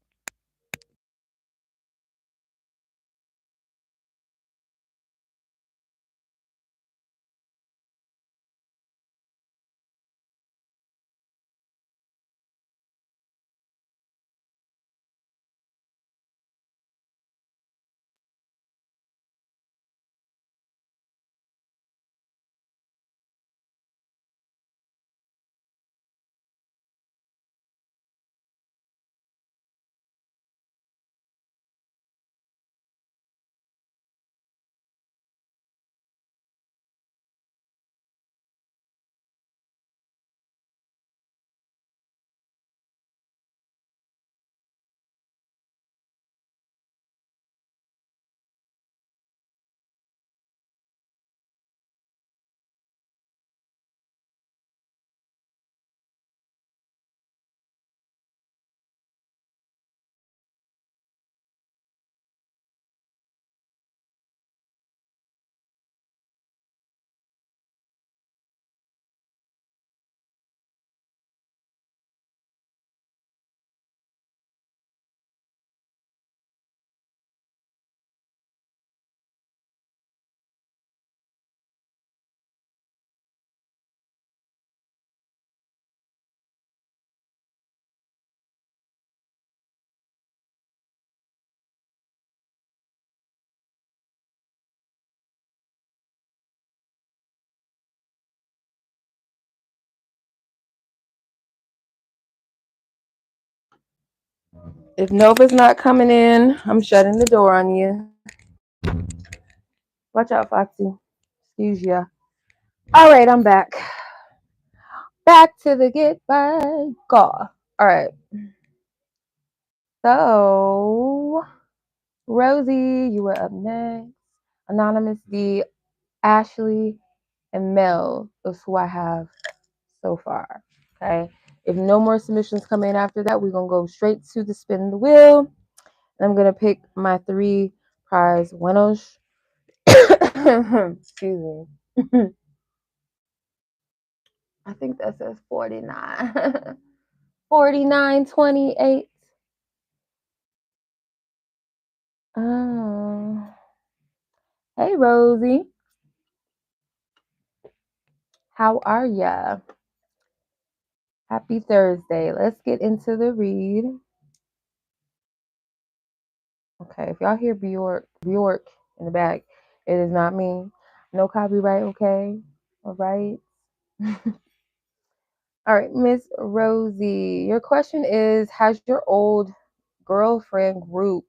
If Nova's not coming in, I'm shutting the door on you. Watch out, Foxy. Excuse ya. All right, I'm back. Back to the get by call. All right. So, Rosie, you were up next. Anonymous D, Ashley, and Mel is who I have so far. Okay. If no more submissions come in after that, we're going to go straight to the spin the wheel. And I'm going to pick my 3 prize winners. Excuse me. I think that says 49. 4928. Oh. Hey, Rosie. How are ya? Happy Thursday. Let's get into the read. Okay, if y'all hear Bjork in the back, it is not me. No copyright, okay? All right. All right, Miss Rosie. Your question is, has your old girlfriend group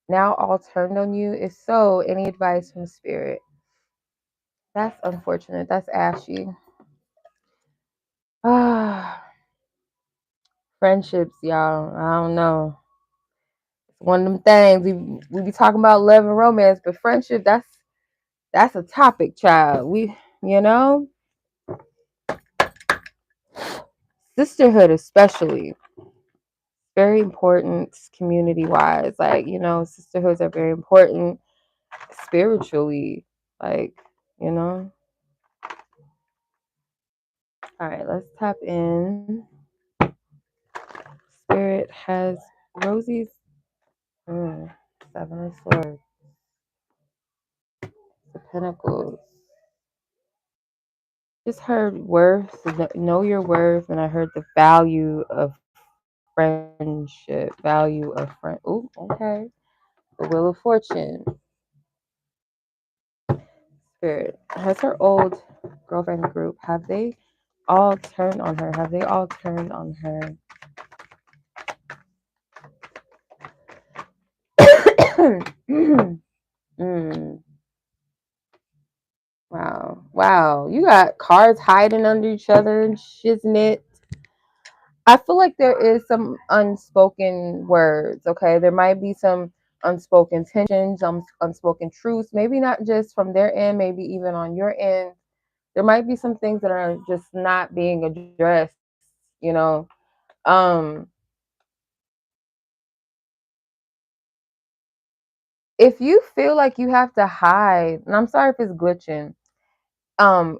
now all turned on you. If so, any advice from spirit? That's unfortunate. That's ashy. Ah, friendships, y'all. I don't know. It's one of them things we be talking about love and romance, but friendship, that's a topic, child. You know, sisterhood especially very important community wise. Like, sisterhoods are very important spiritually. Like, you know. All right, let's tap in. Spirit has Rosie's 7 of Swords, the Pentacles. Just heard worth, know your worth, and I heard the value of friendship, value of friend. Oh, okay. The Wheel of Fortune. Spirit has her old girlfriend group. Have they all turned on her? Have they all turned on her? mm. Wow. You got cards hiding under each other and shiznit. I feel like there is some unspoken words, okay? There might be some unspoken tensions, unspoken truths, maybe not just from their end, maybe even on your end. There might be some things that are just not being addressed, you know? Um, if you feel like you have to hide, and I'm sorry if it's glitching,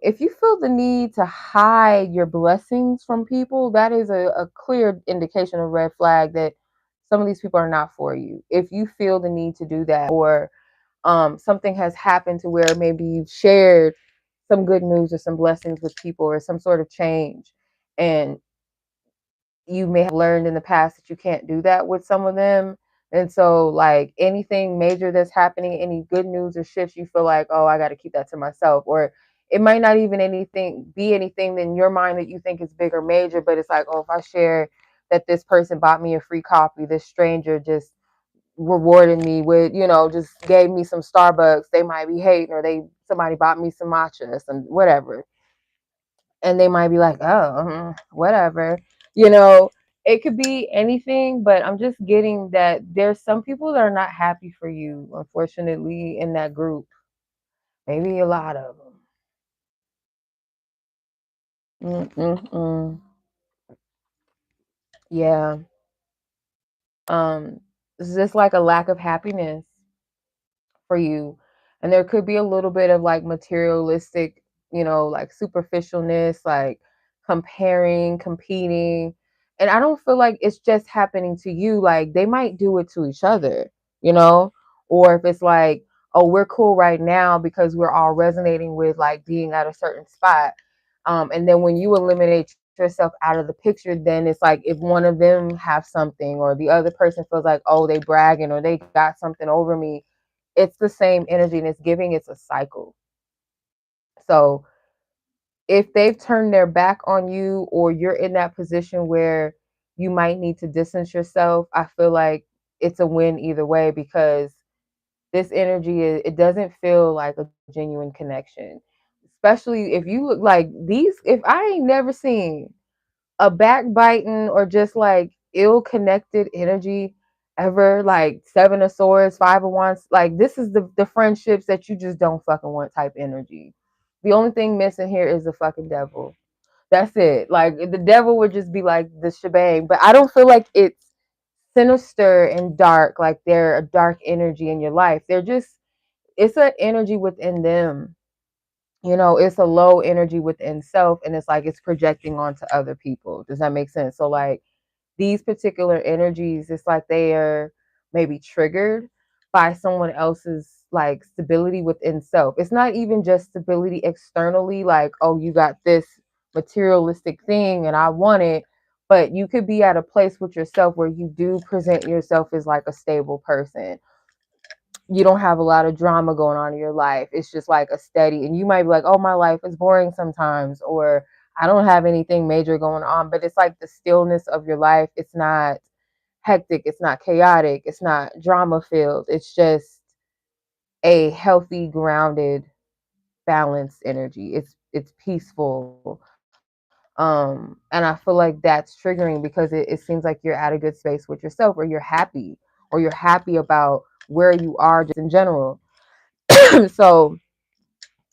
if you feel the need to hide your blessings from people, that is a clear indication of red flag that some of these people are not for you. If you feel the need to do that, or something has happened to where maybe you've shared some good news or some blessings with people or some sort of change, and you may have learned in the past that you can't do that with some of them. And so, like, anything major that's happening, any good news or shifts, you feel like, oh, I got to keep that to myself. Or it might not even be anything in your mind that you think is big or major, but it's like, oh, if I share that this person bought me a free coffee, this stranger just rewarded me with, just gave me some Starbucks, they might be hating, or somebody bought me some matcha, some whatever, and they might be like, oh, whatever, it could be anything, but I'm just getting that there's some people that are not happy for you, unfortunately, in that group. Maybe a lot of them. Yeah. It's just like a lack of happiness for you. And there could be a little bit of like materialistic, like superficialness, like comparing, competing. And I don't feel like it's just happening to you. Like they might do it to each other, you know? Or if it's like, oh, we're cool right now because we're all resonating with like being at a certain spot. And then when you eliminate yourself out of the picture, then it's like if one of them have something or the other person feels like, oh, they bragging or they got something over me, it's the same energy and it's a cycle. So if they've turned their back on you or you're in that position where you might need to distance yourself, I feel like it's a win either way, because this energy, it doesn't feel like a genuine connection. Especially if you look like these, if I ain't never seen a backbiting or just like ill connected energy ever, like 7 of Swords, 5 of Wands, like this is the friendships that you just don't fucking want type energy. The only thing missing here is the fucking devil. That's it. Like the devil would just be like the shebang, but I don't feel like it's sinister and dark, like they're a dark energy in your life. It's an energy within them. It's a low energy within self, and it's like it's projecting onto other people. Does that make sense? So like these particular energies, it's like they are maybe triggered by someone else's like stability within self. It's not even just stability externally, like, oh, you got this materialistic thing and I want it, but you could be at a place with yourself where you do present yourself as like a stable person. You don't have a lot of drama going on in your life. It's just like a steady, and you might be like, oh, my life is boring sometimes, or I don't have anything major going on, but it's like the stillness of your life. It's not hectic, it's not chaotic, it's not drama filled. It's just a healthy, grounded, balanced energy. It's peaceful. And I feel like that's triggering because it seems like you're at a good space with yourself, or you're happy about where you are just in general. So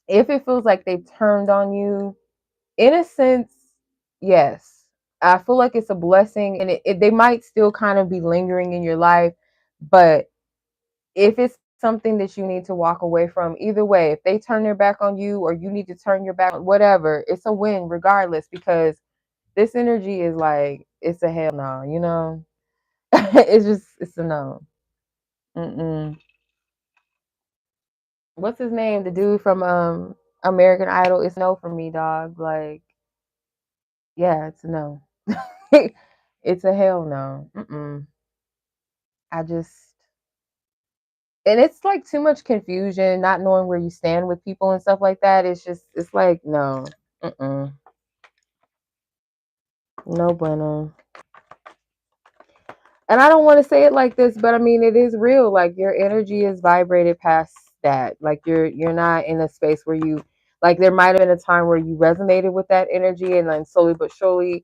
if it feels like they've turned on you, in a sense, yes. I feel like it's a blessing, and they might still kind of be lingering in your life, but if it's something that you need to walk away from, either way, if they turn their back on you or you need to turn your back on whatever, it's a win regardless, because this energy is like, it's a hell no, you know? It's a no. Mm-mm. What's his name? The dude from American Idol. It's no for me, dog. Like, yeah, it's a no. It's a hell no. Mm-mm. I just, and it's like too much confusion, not knowing where you stand with people and stuff like that. It's like, no. Mm-mm. No bueno. And I don't want to say it like this, but I mean, it is real. Like, your energy is vibrated past that. Like, you're not in a space where you, like, there might have been a time where you resonated with that energy, and then slowly but surely,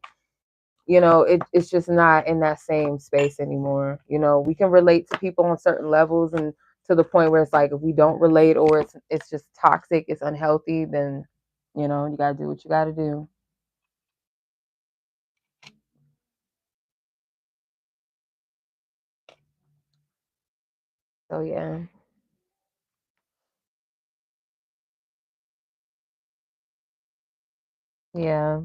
it's just not in that same space anymore. We can relate to people on certain levels, and to the point where it's like, if we don't relate, or it's just toxic, it's unhealthy, then you gotta do what you gotta do. So yeah. Yeah.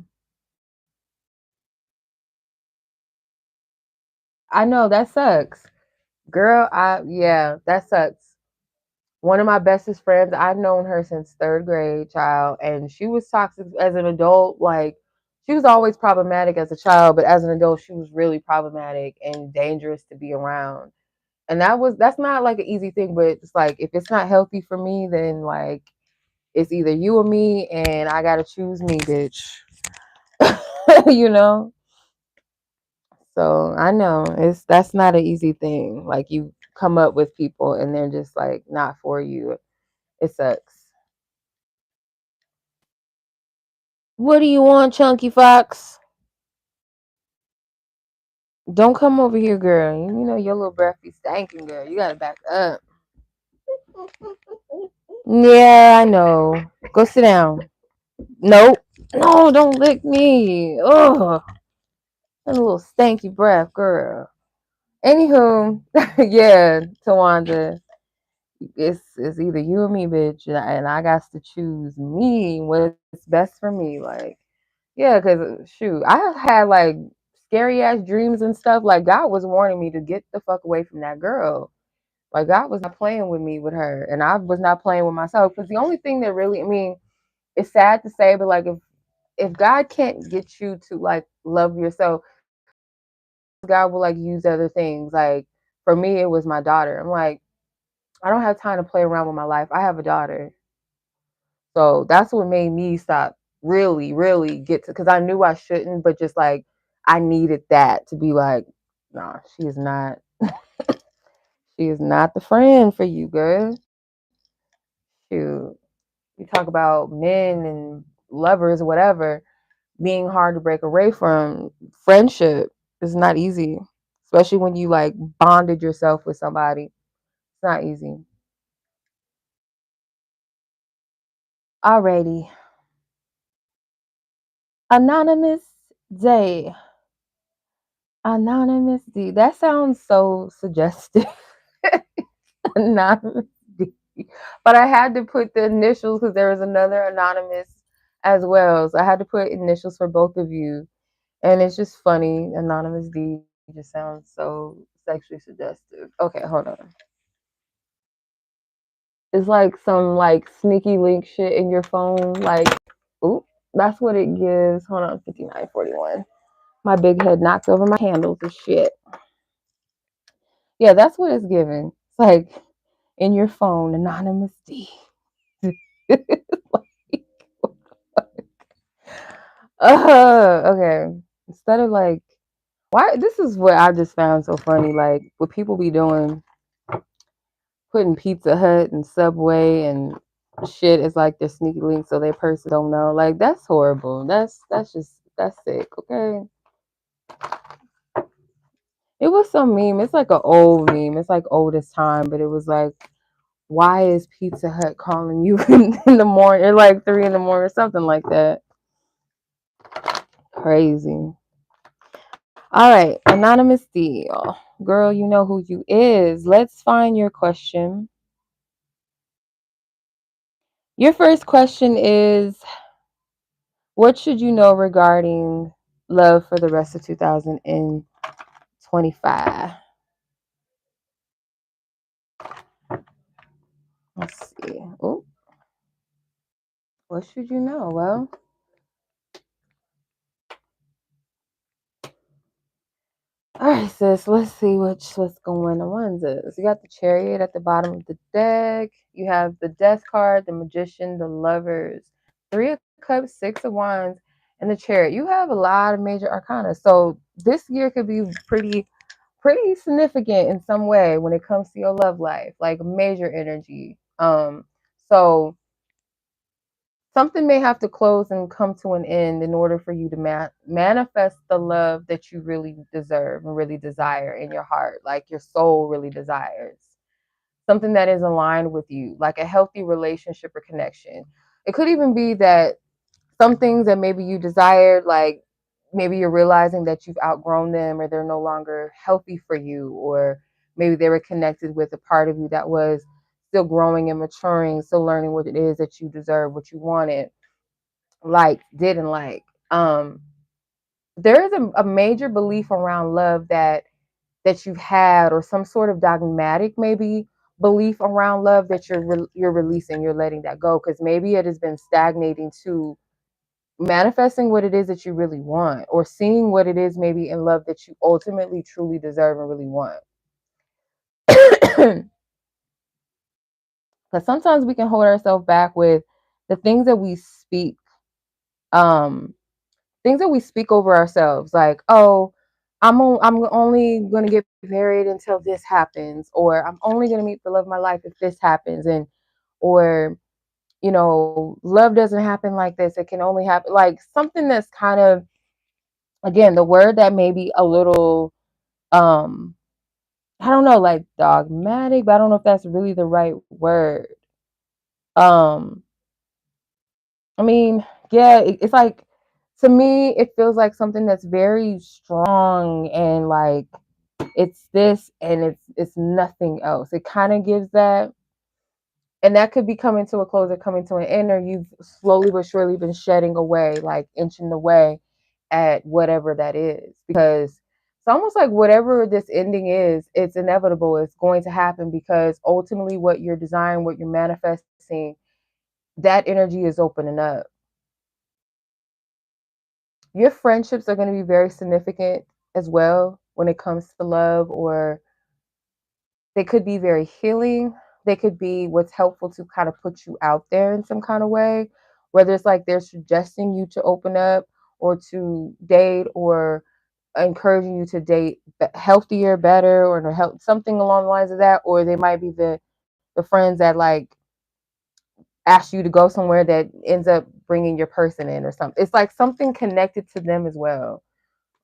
I know that sucks. Girl, yeah, that sucks. One of my bestest friends, I've known her since third grade, child, and she was toxic as an adult. Like, she was always problematic as a child, but as an adult, she was really problematic and dangerous to be around. And that's not like an easy thing, but it's like, if it's not healthy for me, then like, it's either you or me, and I gotta choose me, bitch. you know? So I know that's not an easy thing. Like, you come up with people and they're just like not for you. It sucks. What do you want, Chunky Fox? Don't come over here, girl. You know your little breath be stinking, girl. You gotta back up. Yeah, I know. Go sit down. Nope. No, don't lick me. Ugh. That little stanky breath, girl. Anywho, yeah, Tawanda. It's either you or me, bitch, and I got to choose me what's best for me. Like, yeah, because shoot, I had like scary ass dreams and stuff. Like, God was warning me to get the fuck away from that girl. Like, God was not playing with me with her, and I was not playing with myself. Because the only thing that really, I mean, it's sad to say, but like, if God can't get you to like love yourself, God will like use other things. Like, for me, it was my daughter. I'm like, I don't have time to play around with my life. I have a daughter. So that's what made me stop, really, really get to, because I knew I shouldn't, but just like, I needed that to be like, nah, she is not the friend for you, girl. Shoot. You talk about men and lovers, whatever, being hard to break away from. Friendship is not easy, especially when you like bonded yourself with somebody. It's not easy. Alrighty. Anonymous Day. Anonymous D. That sounds so suggestive. Anonymous D. But I had to put the initials because there was another anonymous as well. So I had to put initials for both of you. And it's just funny. Anonymous D just sounds so sexually suggestive. Okay, hold on. It's like some like sneaky link shit in your phone. Like, oop, that's what it gives. Hold on, 5941. My big head knocked over my handles and shit. Yeah, that's what it's giving. It's like in your phone, anonymous D. Okay. Instead of like Why? This is what I just found so funny. Like what people be doing, putting Pizza Hut and Subway and shit is like their sneaky link, so their person don't know. Like that's horrible. That's sick. Okay. It was some meme. It's like an old meme. It's like old as time, but it was like, why is Pizza Hut calling you in the morning, or like 3 in the morning, or something like that? Crazy. All right, anonymous deal. Girl, you know who you is. Let's find your question. Your first question is, what should you know regarding love for the rest of 2025? Let's see. Oh, what should you know? Well, all right, sis. Let's see what's going on. You got the Chariot at the bottom of the deck. You have the Death card, the Magician, the Lovers, Three of Cups, Six of Wands, and the Chariot. You have a lot of major arcana. So this year could be pretty significant in some way when it comes to your love life, like major energy. So something may have to close and come to an end in order for you to manifest the love that you really deserve and really desire in your heart, like your soul really desires. Something that is aligned with you, like a healthy relationship or connection. It could even be that some things that maybe you desired, like maybe you're realizing that you've outgrown them or they're no longer healthy for you, or maybe they were connected with a part of you that was still growing and maturing, still learning what it is that you deserve, what you wanted, like, didn't like. Um, there is a major belief around love that you've had, or some sort of dogmatic maybe belief around love that you're releasing, you're letting that go, because maybe it has been stagnating to manifesting what it is that you really want, or seeing what it is maybe in love that you ultimately truly deserve and really want. Because sometimes we can hold ourselves back with the things that we speak, um things that we speak over ourselves, like, oh, I'm only going to get married until this happens, or I'm only going to meet the love of my life if this happens, and or love doesn't happen like this, it can only happen, like something that's kind of, again, the word that may be a little, um I don't know, like dogmatic, but I don't know if that's really the right word. um I mean, yeah, it's like, to me it feels like something that's very strong, and like it's this and it's nothing else. It kind of gives that, and that could be coming to a close or coming to an end, or you've slowly but surely been shedding away, like inching away at whatever that is, because it's almost like whatever this ending is, it's inevitable, it's going to happen, because ultimately what you're desiring, what you're manifesting, that energy is opening up. Your friendships are going to be very significant as well when it comes to love, or they could be very healing. They could be what's helpful to kind of put you out there in some kind of way, whether it's like they're suggesting you to open up or to date, or encouraging you to date healthier, better, or to help something along the lines of that. Or they might be the friends that like ask you to go somewhere that ends up bringing your person in or something. It's like something connected to them as well,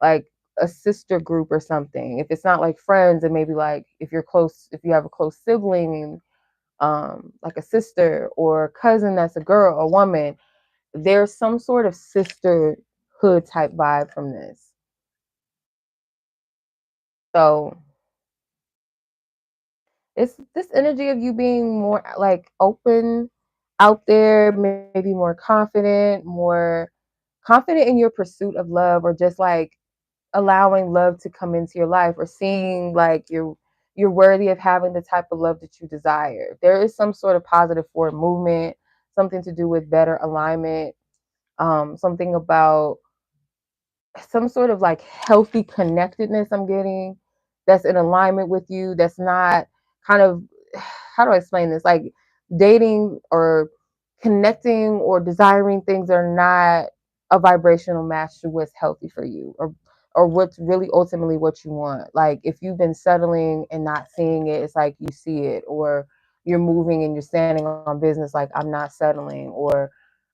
like a sister group or something. If it's not like friends, and maybe like if you're close, if you have a close sibling, like a sister or a cousin that's a girl or woman, there's some sort of sisterhood type vibe from this. So it's this energy of you being more like open out there, maybe more confident in your pursuit of love, or just like allowing love to come into your life, or seeing like you're worthy of having the type of love that you desire. There is some sort of positive forward movement, something to do with better alignment, something about some sort of like healthy connectedness I'm getting, that's in alignment with you, that's not kind of, how do I explain this, like dating or connecting or desiring things that are not a vibrational match to what's healthy for you, or or what's really ultimately what you want. Like if you've been settling and not seeing it, it's like you see it, or you're moving and you're standing on business like I'm not settling, or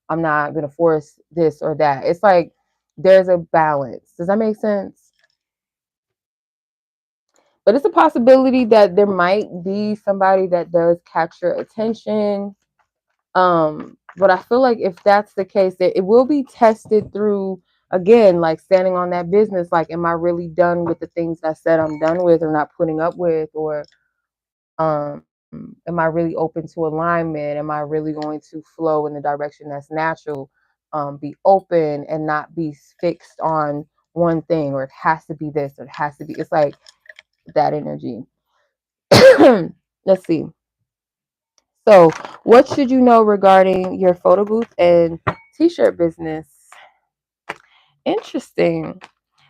I'm not going to force this or that. It's like there's a balance. Does that make sense? But it's a possibility that there might be somebody that does catch your attention. But I feel like if that's the case, that it will be tested through, again, like standing on that business. Like, am I really done with the things I said I'm done with or not putting up with? Or am I really open to alignment? Am I really going to flow in the direction that's natural? Be open and not be fixed on one thing, or it has to be this, or it has to be. It's like that energy. Let's see. So, what should you know regarding your photo booth and t-shirt business? Interesting.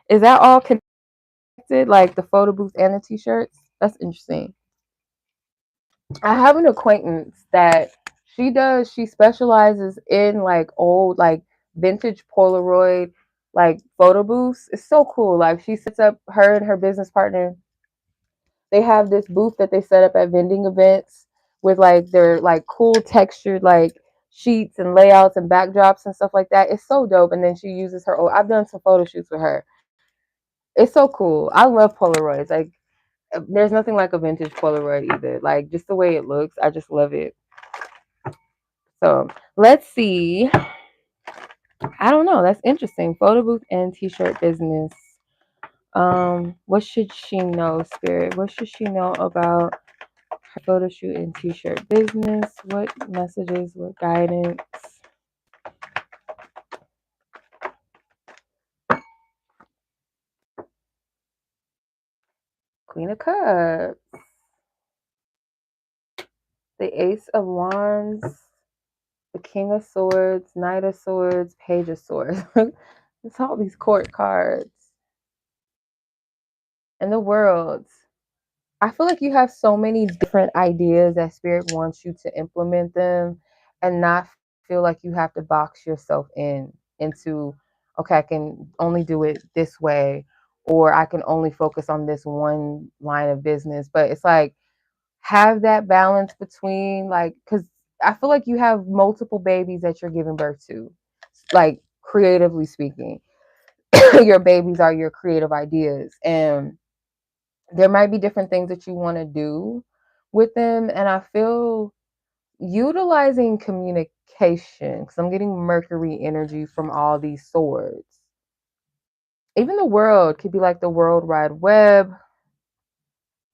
Is that all connected, like the photo booth and the t-shirts? That's interesting. I have an acquaintance that she specializes in like old, like vintage Polaroid, like photo booths. It's so cool. Like she sets up, her and her business partner, they have this booth that they set up at vending events with like their like cool textured like sheets and layouts and backdrops and stuff like that. It's so dope. And then she uses her old, I've done some photo shoots with her. It's so cool. I love Polaroids. Like there's nothing like a vintage Polaroid either. Like just the way it looks, I just love it. So let's see. I don't know. That's interesting. Photo booth and t-shirt business. What should she know, Spirit? What should she know about her photo shoot and t-shirt business? What messages, what guidance? Queen of Cups, the Ace of Wands, the King of Swords, Knight of Swords, Page of Swords. It's all these court cards. And the World. I feel like you have so many different ideas that Spirit wants you to implement them and not feel like you have to box yourself into, okay, I can only do it this way, or I can only focus on this one line of business. But it's like, have that balance between, like, because I feel like you have multiple babies that you're giving birth to, like creatively speaking. Your babies are your creative ideas, and there might be different things that you want to do with them. And I feel utilizing communication, because I'm getting Mercury energy from all these swords. Even the world could be like the World Wide Web,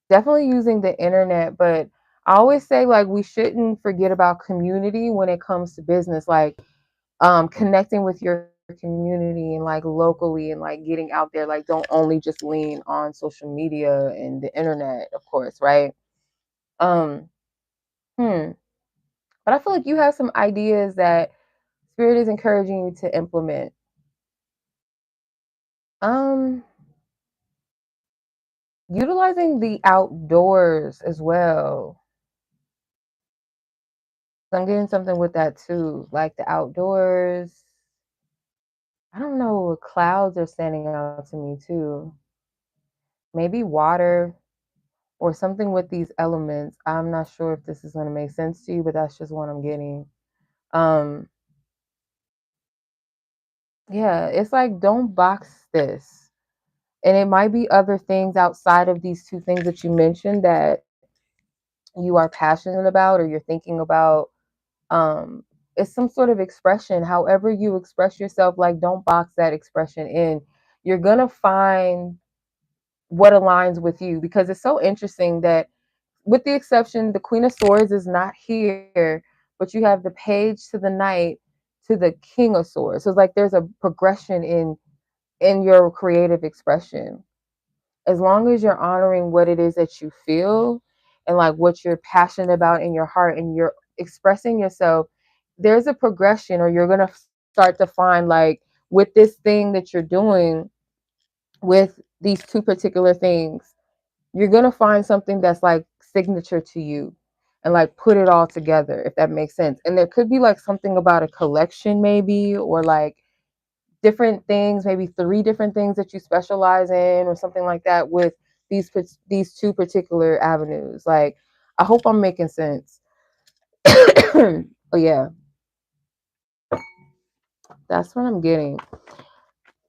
definitely using the internet. But I always say, like, we shouldn't forget about community when it comes to business, like connecting with your community and like locally and like getting out there. Like, don't only just lean on social media and the internet, of course, right? Um, hmm. But I feel like you have some ideas that Spirit is encouraging you to implement. Um, Utilizing the outdoors as well. So I'm getting something with that too, like the outdoors. I don't know, clouds are standing out to me too. Maybe water or something with these elements. I'm not sure if this is going to make sense to you, but that's just what I'm getting. Um, yeah, it's like, don't box this. And it might be other things outside of these two things that you mentioned that you are passionate about or you're thinking about. Um, it's some sort of expression. However you express yourself, like, don't box that expression in. You're going to find what aligns with you, because it's so interesting that, with the exception, the Queen of Swords is not here, but you have the Page to the Knight to the King of Swords. So it's like there's a progression in your creative expression. As long as you're honoring what it is that you feel and like what you're passionate about in your heart, and you're expressing yourself, there's a progression, or you're going to start to find, like, with this thing that you're doing, with these two particular things, you're going to find something that's like signature to you, and like put it all together, if that makes sense. And there could be like something about a collection maybe, or like different things, maybe 3 different things that you specialize in or something like that with these 2 particular avenues. Like, I hope I'm making sense. Oh yeah, that's what I'm getting.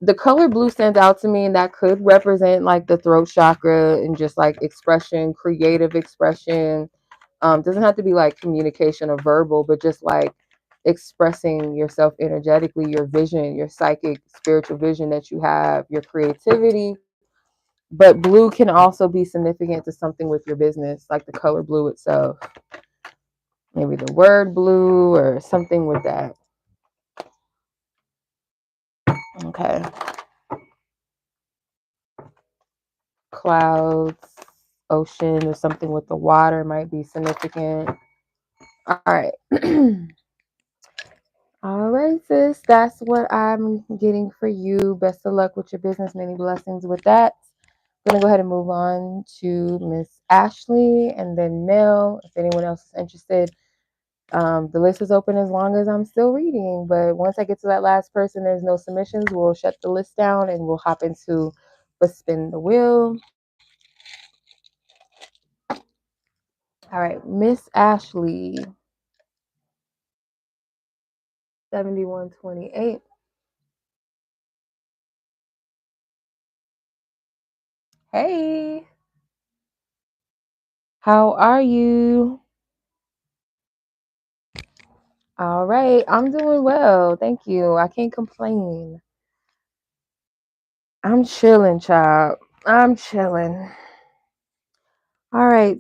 The color blue stands out to me, and that could represent like the throat chakra and just like expression, creative expression. Doesn't have to be like communication or verbal, but just like expressing yourself energetically, your vision, your psychic, spiritual vision that you have, your creativity. But blue can also be significant to something with your business, like the color blue itself. Maybe the word blue or something with that. Okay. Clouds, ocean, or something with the water might be significant. All right. All right, sis. That's what I'm getting for you. Best of luck with your business. Many blessings with that. I'm going to go ahead and move on to Miss Ashley and then Mel. If anyone else is interested, the list is open as long as I'm still reading. But once I get to that last person, there's no submissions. We'll shut the list down and we'll hop into the spin the wheel. All right, Miss Ashley, 7128. Hey, how are you? All right, I'm doing well. Thank you. I can't complain. I'm chilling, child. I'm chilling. All right,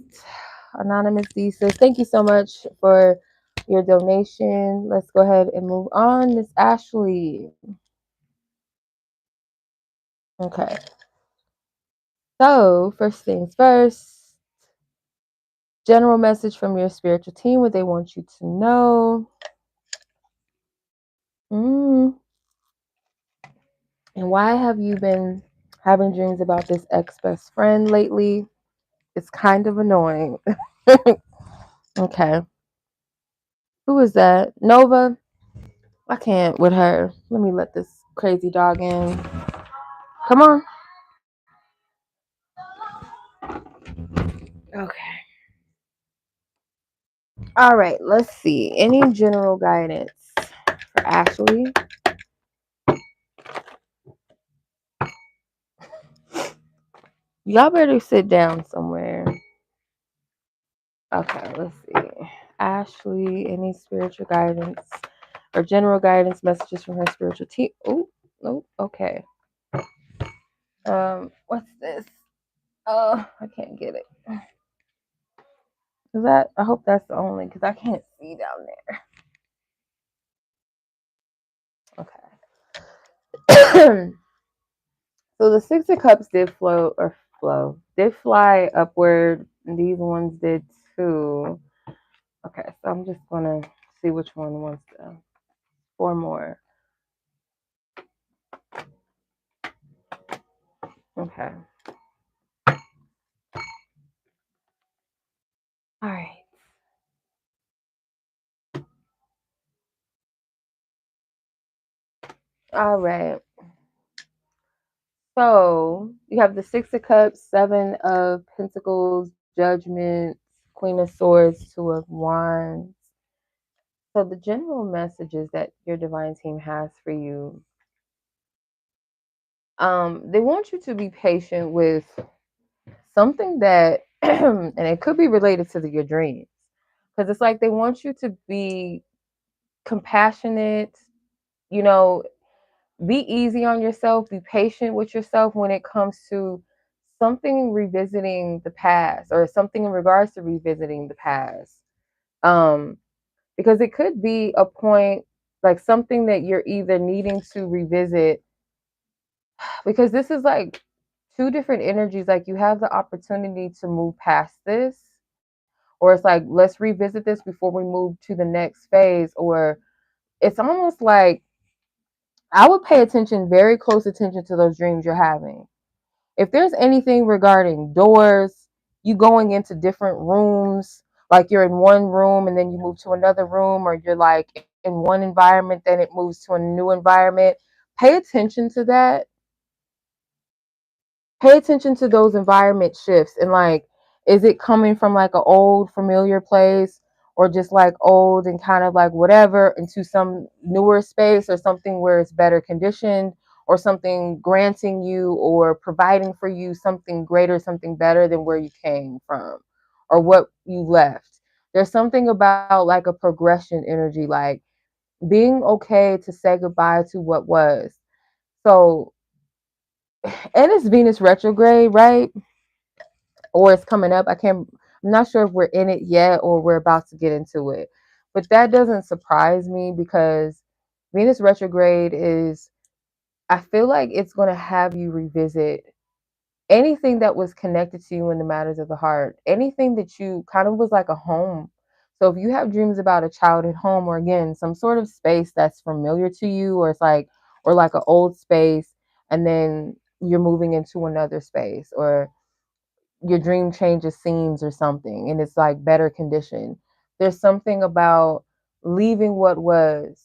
Anonymous D says, thank you so much for your donation. Let's go ahead and move on. Miss Ashley. Okay. So, first things first, general message from your spiritual team, what they want you to know. And why have you been having dreams about this ex-best friend lately? It's kind of annoying. Okay. Who is that? Nova? I can't with her. Let me let this crazy dog in. Come on. Okay. All right. Let's see. Any general guidance for Ashley? Y'all better sit down somewhere. Okay. Let's see. Ashley, any spiritual guidance or general guidance messages from her spiritual team? Oh, no. Okay. What's this? Oh, I can't get it. Is that? I hope that's the only because I can't see down there. Okay. So the 6 of Cups did did fly upward. And these ones did too. Okay, so I'm just gonna see which one wants to. 4 more. Okay. All right. All right. So you have the 6 of Cups, 7 of Pentacles, Judgment, Queen of Swords, 2 of Wands. So the general messages that your divine team has for you, they want you to be patient with something that, and it could be related to your dreams, because it's like they want you to be compassionate, you know, be easy on yourself, be patient with yourself when it comes to something revisiting the past or something in regards to revisiting the past. Because it could be a point, like something that you're either needing to revisit, because this is like 2 different energies. Like, you have the opportunity to move past this, or it's like, let's revisit this before we move to the next phase. Or it's almost like I would pay attention, very close attention to those dreams you're having. If there's anything regarding doors, you going into different rooms, like you're in one room and then you move to another room, or you're like in one environment, then it moves to a new environment. pay attention to that. Pay attention to those environment shifts, and like, is it coming from like an old familiar place, or just like old and kind of like whatever, into some newer space, or something where it's better conditioned, or something granting you or providing for you something greater, something better than where you came from or what you left. There's something about like a progression energy, like being okay to say goodbye to what was. So, and it's Venus retrograde, right? Or it's coming up. I'm not sure if we're in it yet or we're about to get into it. But that doesn't surprise me, because Venus retrograde is, I feel like it's going to have you revisit anything that was connected to you in the matters of the heart, anything that you kind of was like a home. So if you have dreams about a childhood home, or again, some sort of space that's familiar to you, or it's like, or like an old space, and then you're moving into another space, or your dream changes scenes or something, and it's like better condition. There's something about leaving what was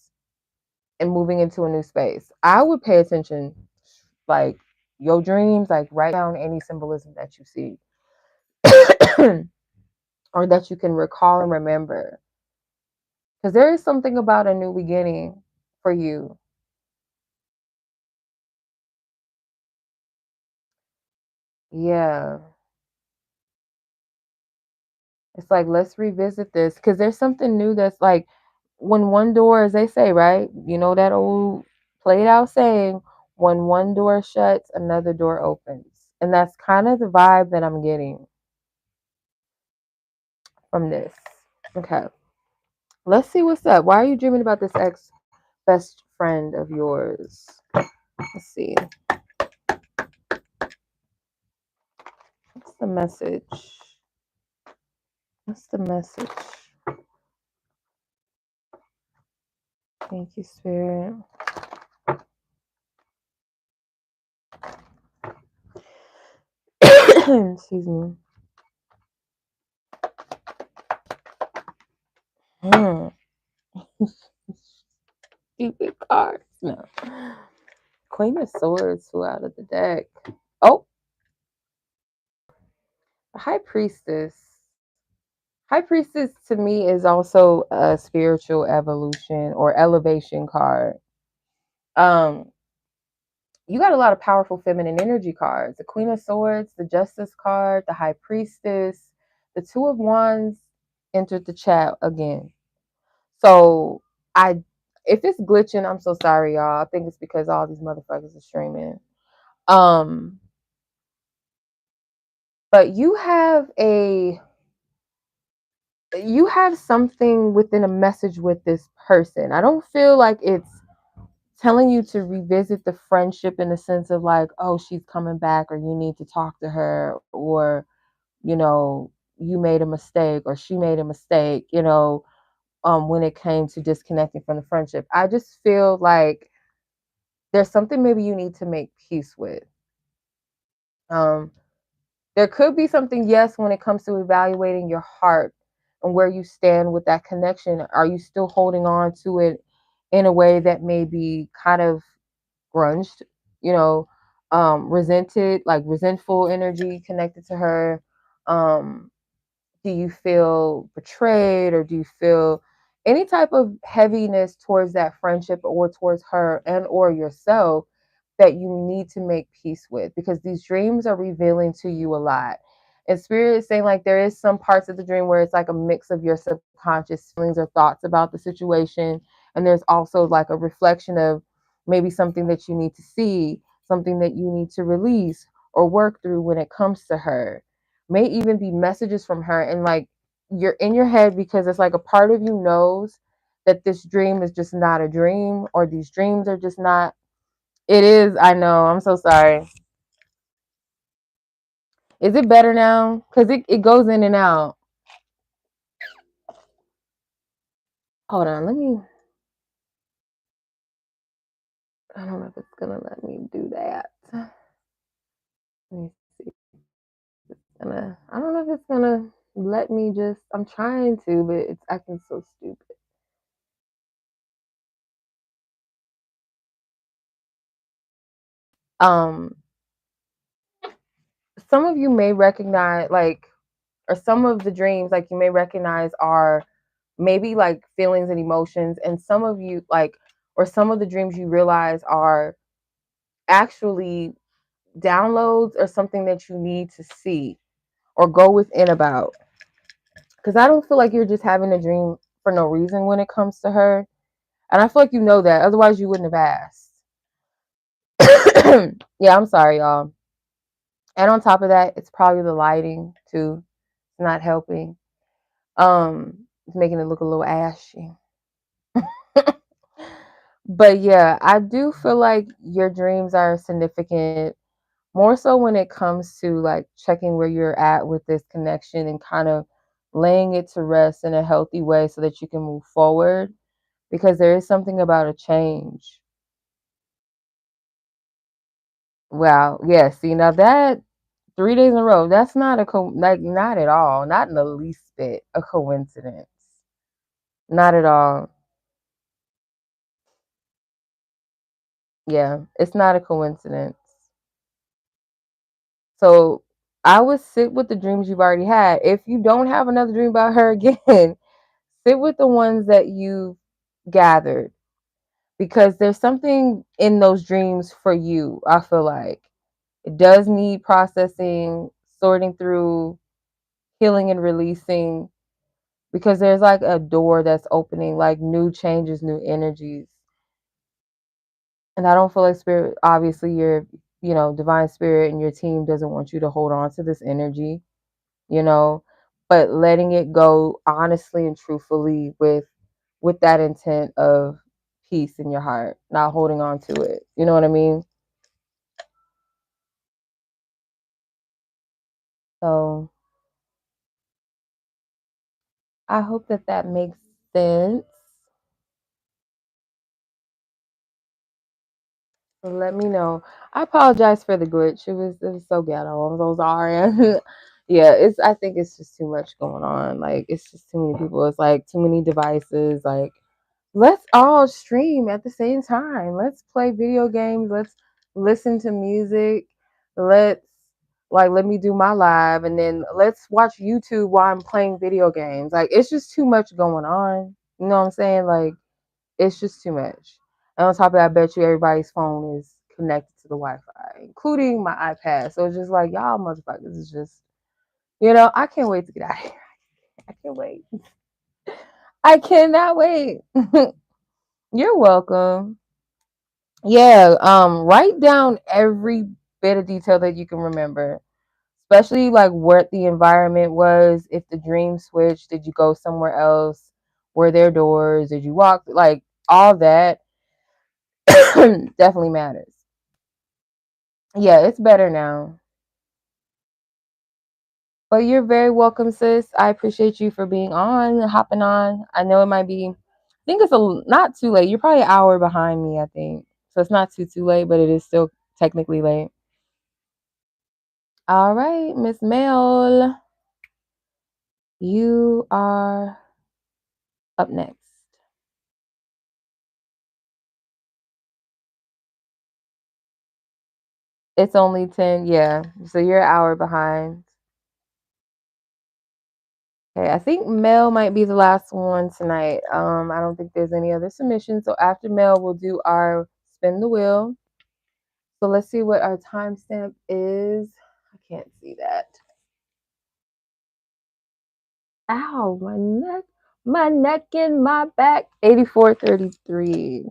and moving into a new space. I would pay attention, like your dreams, like write down any symbolism that you see or that you can recall and remember. Because there is something about a new beginning for you. Yeah. It's like, let's revisit this, because there's something new that's like, when one door, as they say, right? You know that old played out saying, when one door shuts, another door opens. And that's kind of the vibe that I'm getting from this. Okay. Let's see what's up. Why are you dreaming about this ex best friend of yours? Let's see. What's the message? What's the message? Thank you, Spirit. Excuse me. Hmm. Stupid cards. No. Queen of Swords flew out of the deck. Oh, the High Priestess. High Priestess to me is also a spiritual evolution or elevation card. Um, you got a lot of powerful feminine energy cards. The Queen of Swords, the Justice card, the High Priestess, the Two of Wands entered the chat again. So I, if it's glitching, I'm so sorry, y'all. I think it's because all these motherfuckers are streaming. Um, but you have something within a message with this person. I don't feel like it's telling you to revisit the friendship in the sense of like, oh, she's coming back, or you need to talk to her, or you know, you made a mistake, or she made a mistake, when it came to disconnecting from the friendship. I just feel like there's something maybe you need to make peace with. Um, there could be something, yes, when it comes to evaluating your heart and where you stand with that connection. Are you still holding on to it in a way that may be kind of grunged, you know, resented, like resentful energy connected to her? Um, do you feel betrayed, or do you feel any type of heaviness towards that friendship or towards her and or yourself that you need to make peace with? Because these dreams are revealing to you a lot, and spirit is saying like there is some parts of the dream where it's like a mix of your subconscious feelings or thoughts about the situation, and there's also like a reflection of maybe something that you need to see, something that you need to release or work through when it comes to her. May even be messages from her, and like you're in your head because it's like a part of you knows that this dream is just not a dream, or these dreams are just not. It is. I know. I'm so sorry. Is it better now? Because it goes in and out. Hold on. Let me. I don't know if it's going to let me do that. Let me see. I don't know if it's going to let me just. I'm trying to, but it's acting so stupid. Um, some of you may recognize, like, or some of the dreams, like, you may recognize are maybe like feelings and emotions, and some of you, like, or some of the dreams you realize are actually downloads or something that you need to see or go within about. Because I don't feel like you're just having a dream for no reason when it comes to her. And I feel like you know that. Otherwise, you wouldn't have asked. Yeah, I'm sorry, y'all. And on top of that, it's probably the lighting too. It's not helping. It's making it look a little ashy. But yeah, I do feel like your dreams are significant, more so when it comes to like checking where you're at with this connection and kind of laying it to rest in a healthy way so that you can move forward, because there is something about a change. Wow. Yeah. See, now that 3 days in a row, that's not like, not at all, not in the least bit a coincidence. Not at all. Yeah, it's not a coincidence. So I would sit with the dreams you've already had. If you don't have another dream about her again, sit with the ones that you've gathered, because there's something in those dreams for you. I feel like it does need processing, sorting through, healing and releasing, because there's like a door that's opening, like new changes, new energies. And I don't feel like spirit, obviously your, divine spirit and your team doesn't want you to hold on to this energy, you know, but letting it go honestly and truthfully with that intent of peace in your heart, not holding on to it. You know what I mean? So I hope that that makes sense. Let me know. I apologize for the glitch. It was so ghetto. I'm so sorry. Yeah, I think it's just too much going on. Like, it's just too many people. It's like too many devices. Like, let's all stream at the same time. Let's play video games. Let's listen to music. Let's, like, let me do my live, and then let's watch YouTube while I'm playing video games. Like, it's just too much going on. You know what I'm saying? Like, it's just too much. And on top of that, I bet you everybody's phone is connected to the Wi-Fi, including my iPad. So it's just like, y'all motherfuckers is just, I can't wait to get out of here. I can't wait. I cannot wait. You're welcome. Yeah, write down every bit of detail that you can remember, especially like what the environment was, if the dream switched, did you go somewhere else, were there doors, did you walk, like all that definitely matters. Yeah, it's better now. But you're very welcome, sis. I appreciate you for being on, hopping on. I know it might be, I think it's not too late. You're probably an hour behind me, I think. So it's not too late, but it is still technically late. All right, Miss Mel, you are up next. It's only 10, yeah. So you're an hour behind. Okay, I think Mel might be the last one tonight. I don't think there's any other submissions. So after Mel, we'll do our spin the wheel. So let's see what our timestamp is. I can't see that. Ow, my neck and my back. 84:33.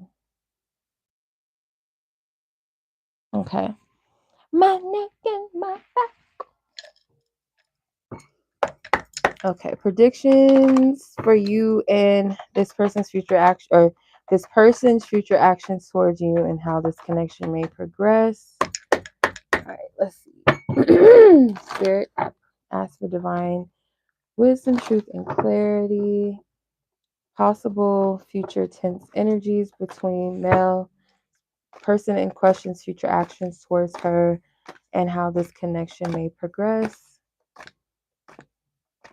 Okay. My neck and my back. Okay, predictions for you and this person's future action, or this person's future actions towards you, and how this connection may progress. All right, let's see. Spirit, ask for divine wisdom, truth, and clarity. Possible future tense energies between Mel, person in question's future actions towards her, and how this connection may progress.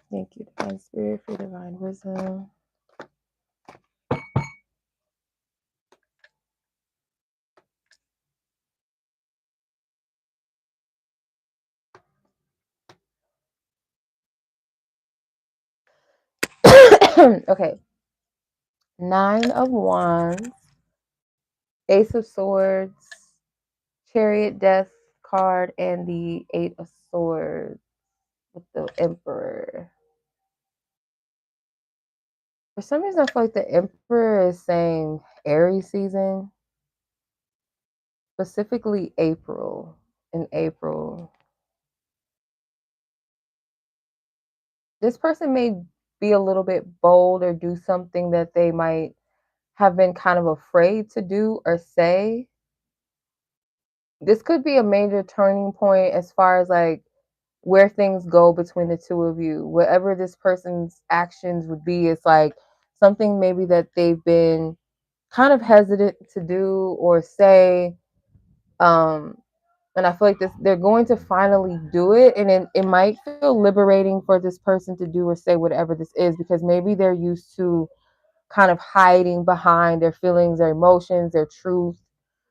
Thank you, Divine Spirit, for divine wisdom. Okay. 9 of Wands, Ace of Swords, Chariot, Death card, and the 8 of Swords with the Emperor. For some reason, I feel like the Emperor is saying Aries season, specifically April. In April, this person may be a little bit bold or do something that they might have been kind of afraid to do or say. This could be a major turning point as far as like where things go between the two of you. Whatever this person's actions would be, it's like something maybe that they've been kind of hesitant to do or say. Um, and I feel like they're going to finally do it, and it might feel liberating for this person to do or say whatever this is, because maybe they're used to kind of hiding behind their feelings, their emotions, their truth,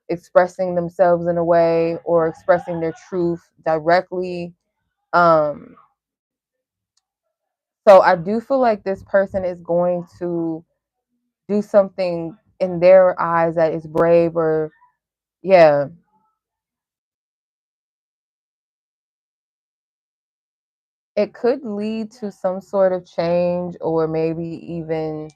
expressing themselves in a way or expressing their truth directly. Um, so I do feel like this person is going to do something in their eyes that is brave, or yeah, it could lead to some sort of change, or maybe even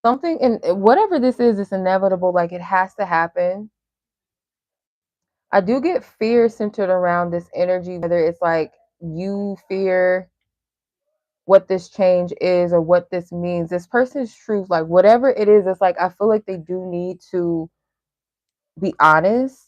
something. And whatever this is, it's inevitable. Like, it has to happen. I do get fear centered around this energy, whether it's like you fear what this change is or what this means. This person's truth, like whatever it is, it's like I feel like they do need to be honest.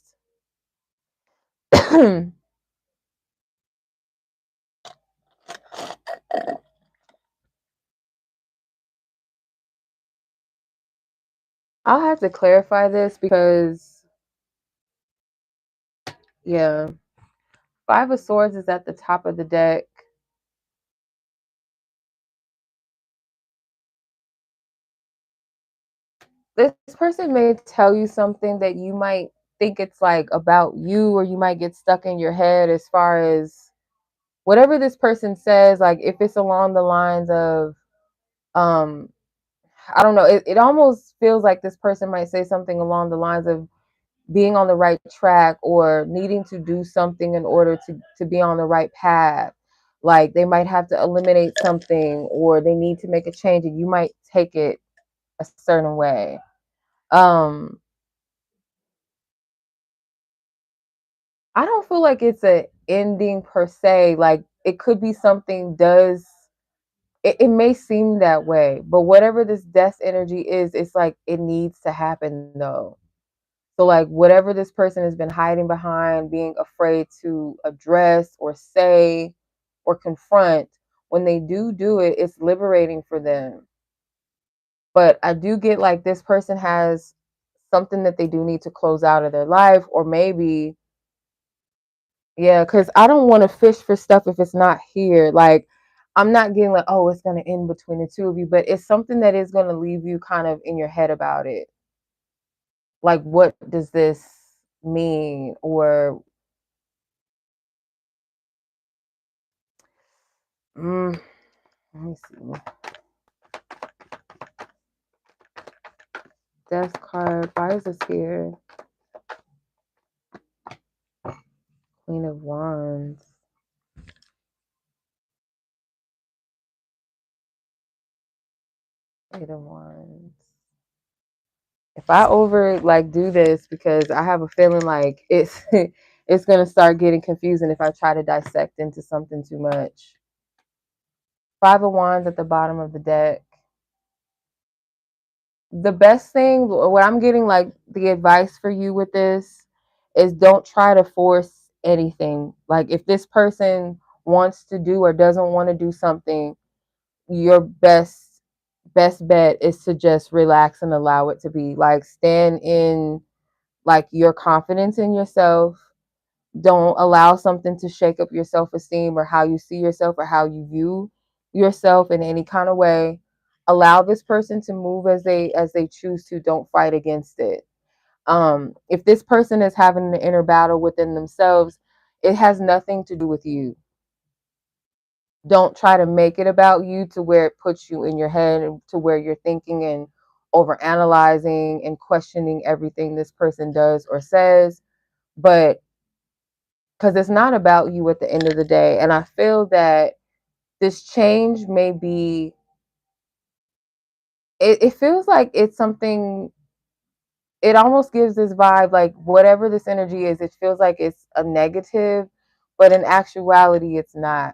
I'll have to clarify this because, yeah, 5 of Swords is at the top of the deck. This person may tell you something that you might think it's like about you, or you might get stuck in your head as far as whatever this person says. Like, if it's along the lines of, um, I don't know, it almost feels like this person might say something along the lines of being on the right track or needing to do something in order to be on the right path. Like, they might have to eliminate something, or they need to make a change, and you might take it a certain way. Um, I don't feel like it's a ending per se. Like, it could be something does it may seem that way, but whatever this death energy is, it's like it needs to happen though. So like whatever this person has been hiding behind, being afraid to address or say or confront, when they do it, it's liberating for them. But I do get like this person has something that they do need to close out of their life, or maybe, yeah, because I don't want to fish for stuff if it's not here. Like, I'm not getting like, oh, it's going to end between the two of you, but it's something that is going to leave you kind of in your head about it. Like, what does this mean? Or, let me see. Death card. Why is this here? Queen of Wands. Eight of Wands. If I over like do this, because I have a feeling like it's it's gonna start getting confusing if I try to dissect into something too much. 5 of Wands at the bottom of the deck. The best thing, what I'm getting, like the advice for you with this, is don't try to force anything. Like, if this person wants to do or doesn't want to do something, your best bet is to just relax and allow it to be. Like, stand in like your confidence in yourself. Don't allow something to shake up your self-esteem or how you see yourself or how you view yourself in any kind of way. Allow this person to move as they choose to. Don't fight against it. If this person is having an inner battle within themselves, it has nothing to do with you. Don't try to make it about you to where it puts you in your head and to where you're thinking and over analyzing and questioning everything this person does or says. But because it's not about you at the end of the day. And I feel that this change may be, it feels like it's something, it almost gives this vibe like whatever this energy is, it feels like it's a negative, but in actuality, it's not.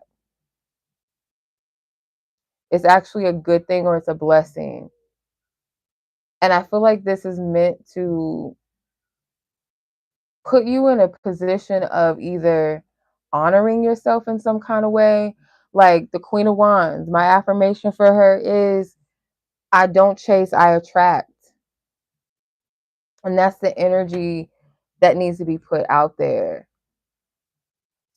It's actually a good thing or it's a blessing. And I feel like this is meant to put you in a position of either honoring yourself in some kind of way. Like the Queen of Wands, my affirmation for her is I don't chase, I attract. And that's the energy that needs to be put out there.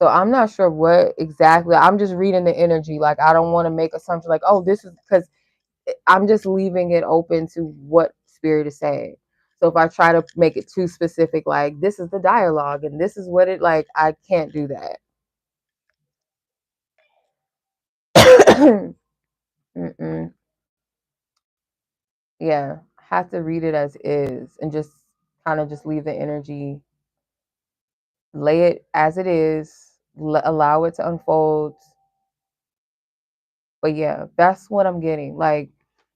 So I'm not sure what exactly, I'm just reading the energy. Like, I don't want to make assumptions like, oh, this is because I'm just leaving it open to what spirit is saying. So if I try to make it too specific, like this is the dialogue and this is what it like, I can't do that. Mm-mm. Yeah, I have to read it as is and just kind of just leave the energy, lay it as it is, allow it to unfold. But yeah, that's what I'm getting. Like,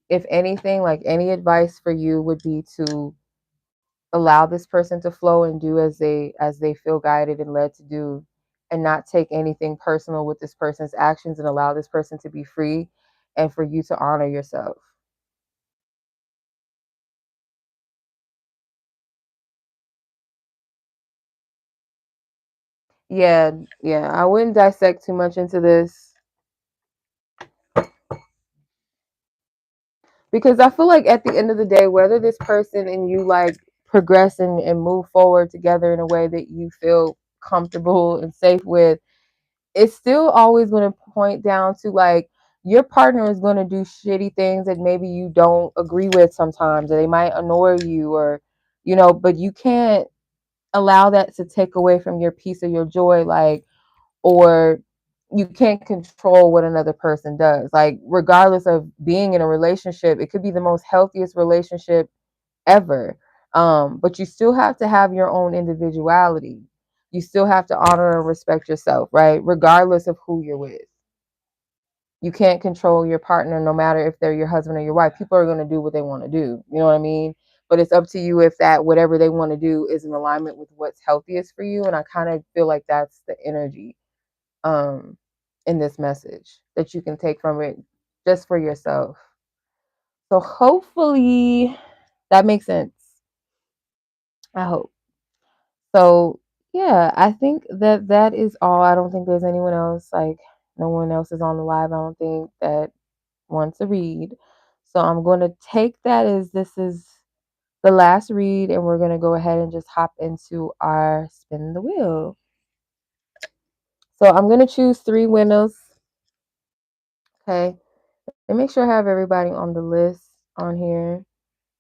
if anything, like any advice for you would be to allow this person to flow and do as they feel guided and led to do, and not take anything personal with this person's actions, and allow this person to be free and for you to honor yourself. Yeah, yeah, I wouldn't dissect too much into this because I feel like at the end of the day, whether this person and you like progress and move forward together in a way that you feel comfortable and safe with, it's still always going to point down to like your partner is going to do shitty things that maybe you don't agree with sometimes, or they might annoy you, or but you can't allow that to take away from your peace or your joy, like, or you can't control what another person does. Like, regardless of being in a relationship, it could be the most healthiest relationship ever. But you still have to have your own individuality. You still have to honor and respect yourself, right? Regardless of who you're with. You can't control your partner no matter if they're your husband or your wife. People are going to do what they want to do. You know what I mean? But it's up to you if that whatever they want to do is in alignment with what's healthiest for you. And I kind of feel like that's the energy um in this message that you can take from it just for yourself. So hopefully that makes sense. I hope. So yeah, I think that that is all. I don't think there's anyone else, like no one else is on the live, I don't think, that wants to read. So I'm going to take that as this is the last read, and we're going to go ahead and just hop into our spin the wheel. So I'm going to choose 3 winners. Okay. And make sure I have everybody on the list on here.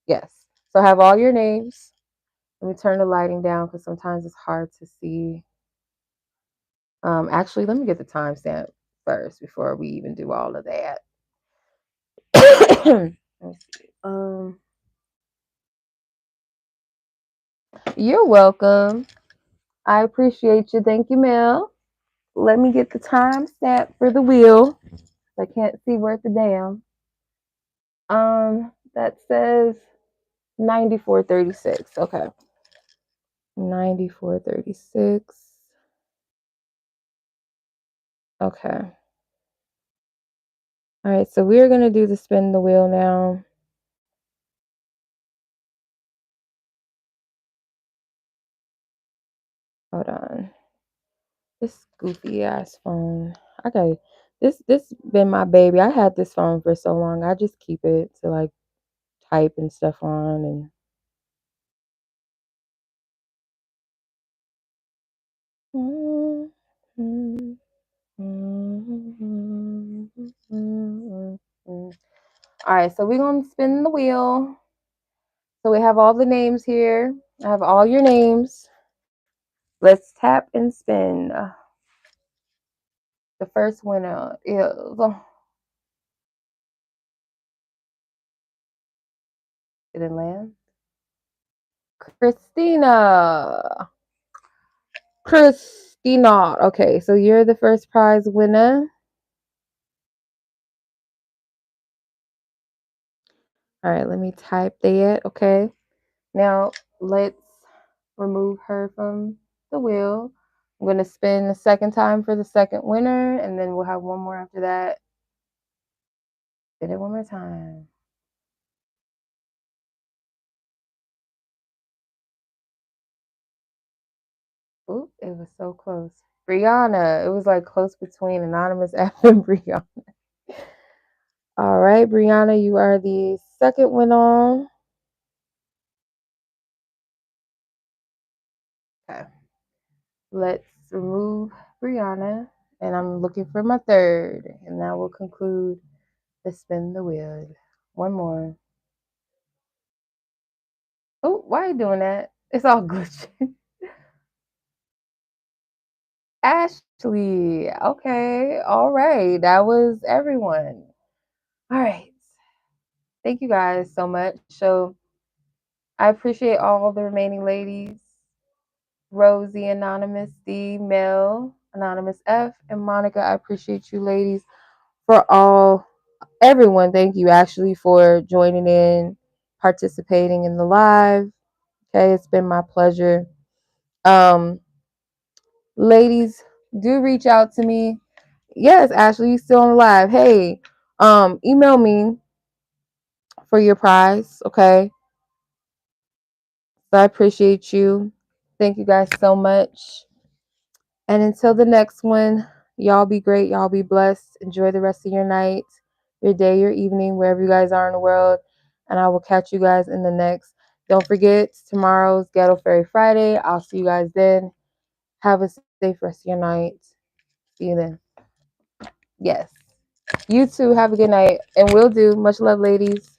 Yes. So I have all your names. Let me turn the lighting down because sometimes it's hard to see. Actually, let me get the timestamp first before we even do all of that. Let's see. You're welcome. I appreciate you. Thank you, Mel. Let me get the timestamp for the wheel. I can't see worth a damn. That says 9436. Okay. 9436. Okay. All right, so we're going to do the spin the wheel now. Hold on. This goofy ass phone. Okay. This been my baby. I had this phone for so long. I just keep it to like type and stuff on and all right, so we're gonna spin the wheel. So we have all the names here. I have all your names. Let's tap and spin. The first winner is, did it land? Christina. Christina. Okay, so you're the first prize winner. All right, let me type that. Okay. Now let's remove her from the wheel. I'm going to spin the second time for the second winner, and then we'll have one more after that. Spin it one more time. Oop, it was so close. Breyonna. It was like close between Anonymous F and Breyonna. All right, Breyonna, you are the second winner. Okay. Let's remove Breyonna, and I'm looking for my third, and that will conclude the spin the wheel. One more. Oh, why are you doing that? It's all glitching. Ashley. Okay. All right. That was everyone. All right. Thank you guys so much. So I appreciate all the remaining ladies. Rosie, Anonymous D, Mel, Anonymous F, and Monica. I appreciate you ladies for everyone. Thank you actually for joining in, participating in the live. Okay, it's been my pleasure. Ladies, do reach out to me. Yes, Ashley, you still on live. Hey, email me for your prize, okay? So I appreciate you. Thank you guys so much. And until the next one, y'all be great. Y'all be blessed. Enjoy the rest of your night, your day, your evening, wherever you guys are in the world. And I will catch you guys in the next. Don't forget, tomorrow's Ghetto Fairy Friday. I'll see you guys then. Have a safe rest of your night. See you then. Yes. You too. Have a good night. And will do. Much love, ladies.